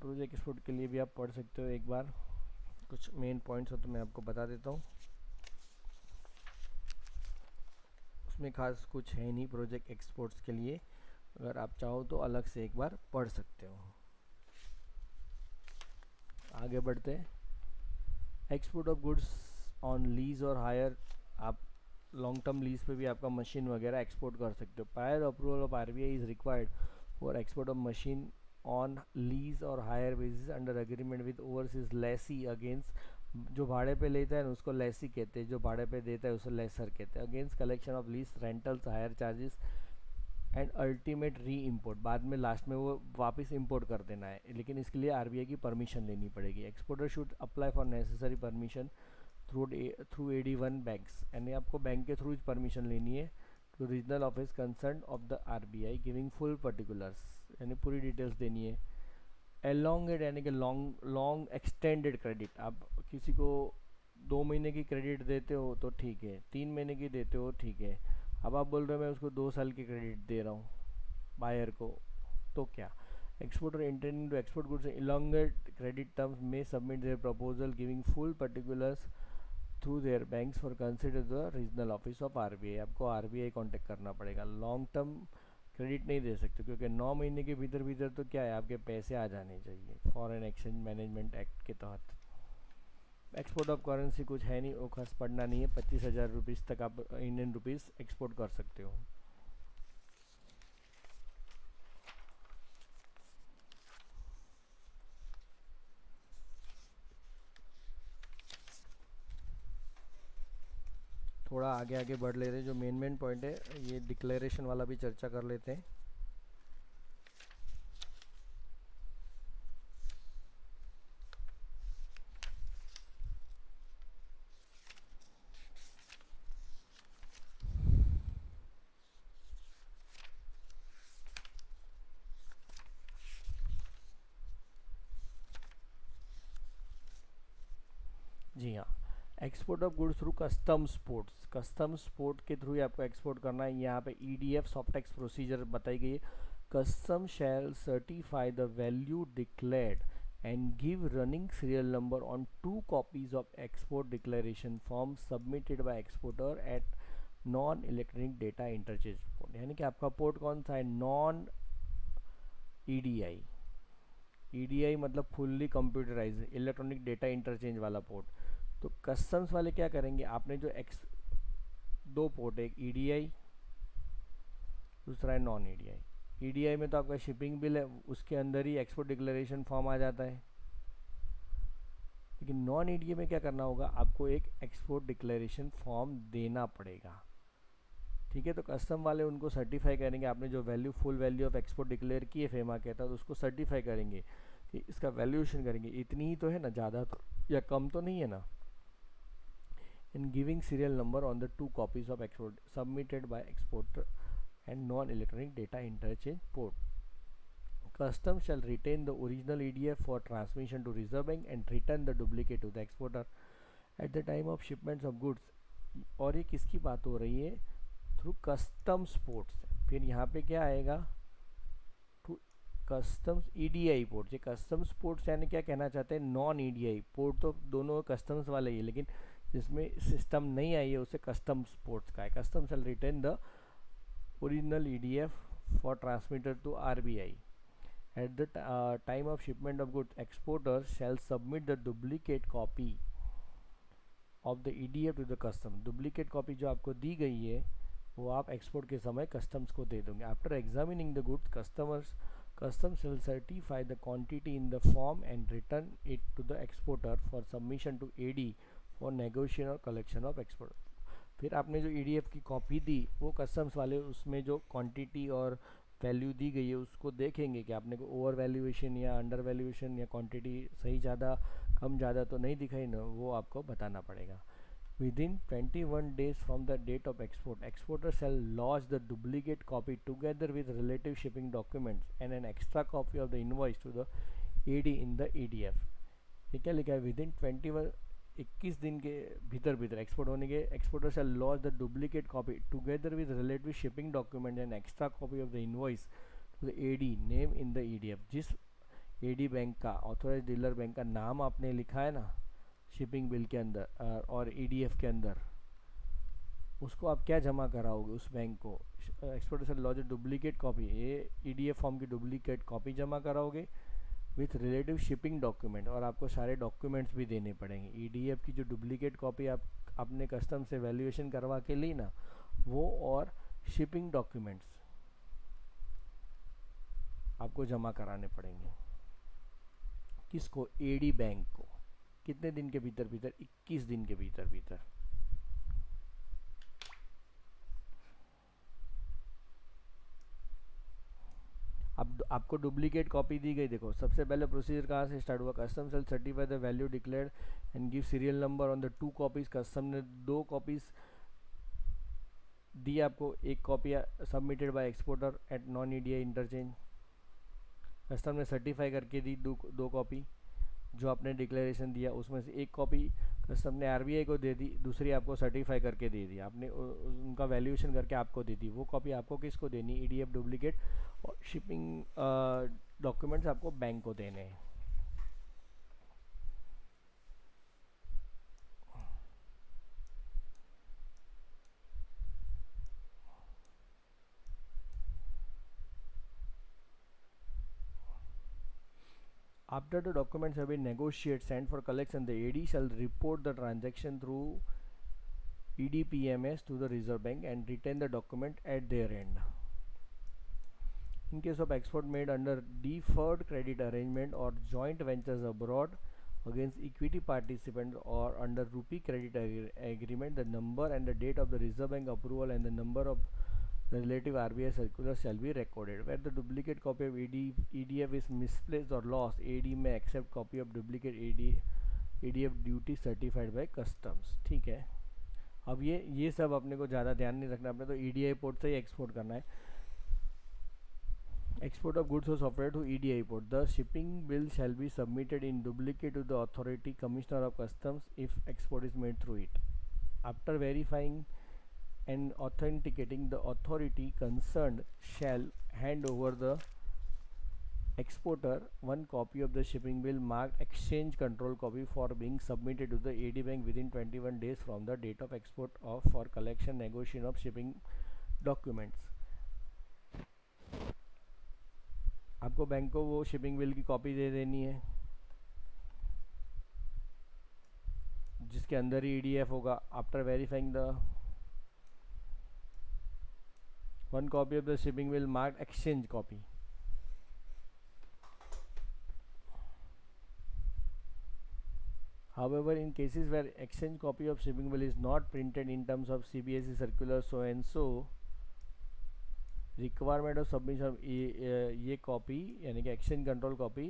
प्रोजेक्ट एक्सपोर्ट के लिए भी आप पढ़ सकते हो एक बार, कुछ मेन पॉइंट्स हो तो मैं आपको बता देता हूँ। उसमें खास कुछ है नहीं प्रोजेक्ट एक्सपोर्ट्स के लिए, अगर आप चाहो तो अलग से एक बार पढ़ सकते हो। आगे बढ़ते हैं। Export of goods on lease or hire, आप लॉन्ग टर्म लीज पे भी आपका मशीन वगैरह एक्सपोर्ट कर सकते हो। Prior approval of RBI is required for export of machine on lease or hire basis under agreement with overseas lessee against जो भाड़े पे लेता है ना उसको लेसी कहते हैं, जो भाड़े पे देता है उसको लेसर कहते हैं। Against collection of lease rentals higher charges and ultimate re import, बाद में लास्ट में वो वापस इम्पोर्ट कर देना है, लेकिन इसके लिए आरबीआई की परमिशन लेनी पड़ेगी। Exporter should apply for necessary permission through AD1 banks, यानी आपको बैंक के थ्रू परमिशन लेनी है to regional office concern of the RBI giving full particulars, यानी पूरी डिटेल्स देनी है। एलोंगेट यानी कि लॉन्ग लॉन्ग एक्सटेंडेड क्रेडिट, आप किसी को 2 महीने की क्रेडिट देते हो तो ठीक है, 3 महीने की देते हो ठीक है, अब आप बोल रहे हो मैं उसको 2 साल की क्रेडिट दे रहा हूँ बायर को, तो क्या? Exporter intending to export goods elongate credit terms में submit their proposal giving full particulars through their banks for consider the regional office of RBI. आपको आरबीआई कांटेक्ट करना पड़ेगा। लॉन्ग टर्म क्रेडिट नहीं दे सकते क्योंकि 9 महीने के भीतर भीतर तो क्या है, आपके पैसे आ जाने चाहिए फॉरेन एक्सचेंज मैनेजमेंट एक्ट के तहत। एक्सपोर्ट ऑफ करेंसी कुछ है नहीं, वो खर्च पड़ना नहीं है, 25,000 रुपीज़ तक आप इंडियन रुपीज़ एक्सपोर्ट कर सकते हो। थोड़ा आगे आगे बढ़ ले रहे, जो मेन मेन पॉइंट है ये डिक्लेरेशन वाला भी चर्चा कर लेते हैं। जी हाँ, export of goods through customs ports, customs port के थ्रू ही आपको एक्सपोर्ट करना है। यहाँ पे ईडीएफ सॉफ्ट टैक्स प्रोसीजर बताई गई है। Custom shall certify the value declared and give running serial number on 2 copies of export declaration form submitted by exporter at non electronic data interchange port, यानी कि आपका पोर्ट कौन सा है? Non EDI. EDI मतलब fully computerise electronic data interchange वाला port. तो customs वाले क्या करेंगे, आपने जो एक्स 2 पोर्ट है, एक ईडीआई दूसरा है नॉन ईडीआई। ईडीआई में तो आपका शिपिंग बिल है, उसके अंदर ही एक्सपोर्ट डिक्लेरेशन फॉर्म आ जाता है। लेकिन नॉन ईडीआई में क्या करना होगा, आपको एक एक्सपोर्ट डिक्लेरेशन फॉर्म देना पड़ेगा। ठीक है, तो कस्टम वाले उनको सर्टिफाई करेंगे, आपने जो value full value of export declare की है फेमा के तहत, उसको सर्टिफाई करेंगे कि इसका वैल्यूएशन करेंगे, इतनी ही तो है ना, ज़्यादा तो या कम तो नहीं है ना। In giving serial number on the 2 copies of export submitted by exporter and non-electronic data interchange port. Customs shall retain the original EDF for transmission to Reserve Bank and return the duplicate to the exporter at the time of shipments of goods. और ये किसकी बात हो रही है? Through customs ports. फिर यहाँ पे क्या आएगा? To customs EDI port. ये कस्टम्स पोर्ट्स यानी क्या कहना चाहते हैं? नॉन ईडीआई पोर्ट तो दोनों कस्टम्स वाले ही है, लेकिन जिसमें सिस्टम नहीं आई है उसे कस्टम्स पोर्ट्स का है। Customs shall retain the original EDF for transmitted to RBI. At the time of shipment of goods, exporters shall submit the duplicate copy of the EDF to the custom. Duplicate copy जो आपको दी गई है वो आप export के समय customs को दे दोगे। After examining the goods, customs shall certify the quantity in the form and return it to the exporter for submission to AD for negotiation or collection of export. फिर आपने जो ईडीएफ की copy दी वो customs वाले उसमें जो quantity और value दी गई है उसको देखेंगे कि आपने को ओवर वैल्यूएशन या अंडर वैल्यूएशन या क्वांटिटी सही ज़्यादा कम ज़्यादा तो नहीं दिखाई ना, वो आपको बताना पड़ेगा। Within 21 days from the date of export, exporter shall launch the duplicate copy together with relative shipping documents and an extra copy of the invoice to the AD in the EDF. ये क्या लिखा है? Within 21 दिन के भीतर भीतर export होने के exporter shall launch the duplicate copy together with relative shipping document and extra copy of the invoice to the AD name in the EDF. जिस एडी बैंक का ऑथोराइज डीलर बैंक का नाम आपने लिखा है ना शिपिंग बिल के अंदर और ईडीएफ के अंदर, उसको आप क्या जमा कराओगे उस बैंक को? Exporter shall launch duplicate copy, ये ईडीएफ फॉर्म की डुप्लीकेट कॉपी जमा कराओगे विथ रिलेटिव शिपिंग डॉक्यूमेंट, और आपको सारे डॉक्यूमेंट्स भी देने पड़ेंगे। ईडीएफ की जो डुप्लीकेट कॉपी आप अपने कस्टम से वैल्यूएशन करवा के ली ना, वो और शिपिंग डॉक्यूमेंट्स आपको जमा कराने पड़ेंगे। किसको? एडी बैंक को। कितने दिन के भीतर भीतर? 21 दिन के भीतर भीतर। अब आपको डुप्लीकेट कॉपी दी गई, देखो सबसे पहले प्रोसीजर कहाँ से स्टार्ट हुआ, custom shall certify the value declared and give serial number on the 2 copies. Custom ने 2 कॉपीज दी आपको, एक copy submitted by exporter at non EDI interchange. Custom ने सर्टिफाई करके दी 2 कॉपी, जो आपने डिक्लेरेशन दिया उसमें से एक कॉपी कस्टम ने आरबीआई को दे दी, दूसरी आपको सर्टिफाई करके दे दी, आपने उनका वैल्यूएशन करके आपको दे दी। वो कॉपी आपको किसको देनी? ईडीएफ डुप्लीकेट और शिपिंग डॉक्यूमेंट्स आपको बैंक को देने हैं। After the documents have been negotiated, sent for collection, the AD shall report the transaction through EDPMS to the Reserve Bank and retain the document at their end. In case of export made under deferred credit arrangement or joint ventures abroad against equity participants or under rupee credit agreement, the number and the date of the Reserve Bank approval and the number of the relative RBI circular shall be recorded. Where the duplicate copy of EDF is misplaced or lost, AD may accept copy of duplicate EDF duty certified by customs. ठीक है, अब ये सब अपने को ज़्यादा ध्यान नहीं रखना, अपने तो EDI पोर्ट से ही एक्सपोर्ट करना है। Export of goods or software to EDI port. The shipping bill shall be submitted in duplicate to the authority commissioner of customs if export is made through it. After verifying and authenticating, the authority concerned shall hand over the exporter one copy of the shipping bill marked exchange control copy for being submitted to the AD bank within 21 days from the date of export of for collection negotiation of shipping documents. आपको bank को वो shipping bill की copy दे देनी है जिसके अंदर ही EDF होगा। After verifying the one copy of the shipping bill marked exchange copy. However, in cases where exchange copy of shipping bill is not printed in terms of CBSE circular so and so, requirement of submission ये copy यानी कि exchange control copy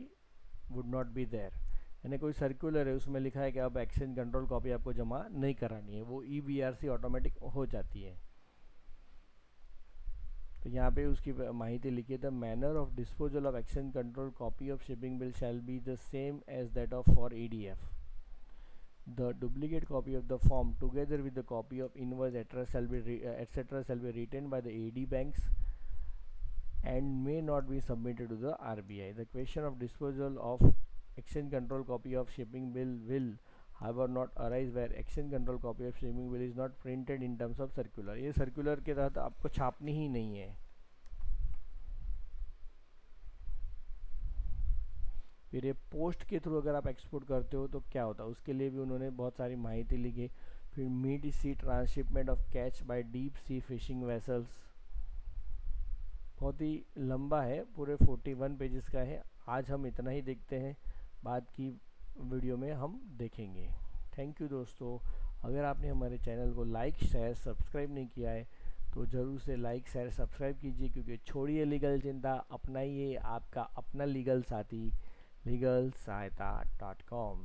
would not be there, यानी कोई circular है उसमें लिखा है कि अब एक्सचेंज कंट्रोल कॉपी आपको जमा नहीं करानी है, वो EBRC ऑटोमेटिक हो जाती है। तो यहाँ पे उसकी माहिती लिखी है, the manner of disposal of exchange control copy of shipping bill shall be the same as that of for EDF. The duplicate copy of the form together with the copy of invoice etc. shall be retained by the AD banks and may not be submitted to the RBI. The question of disposal of exchange control copy of shipping bill will however not arise where exchange control copy of shipping bill is not printed in terms of circular. ये circular के तहत आपको छापनी ही नहीं है। फिर ये post के through अगर आप एक्सपोर्ट करते हो तो क्या होता है, उसके लिए भी उन्होंने बहुत सारी माहिती लिखी। फिर mid sea transhipment of catch by deep sea fishing vessels, बहुत ही लंबा है, पूरे 41 पेजेस का है। आज हम इतना ही देखते हैं, बाद की वीडियो में हम देखेंगे। थैंक यू दोस्तों। अगर आपने हमारे चैनल को लाइक शेयर सब्सक्राइब नहीं किया है तो ज़रूर से लाइक शेयर सब्सक्राइब कीजिए, क्योंकि छोड़िए लीगल चिंता, अपनाइए आपका अपना लीगल साथी, legalsahayata.com।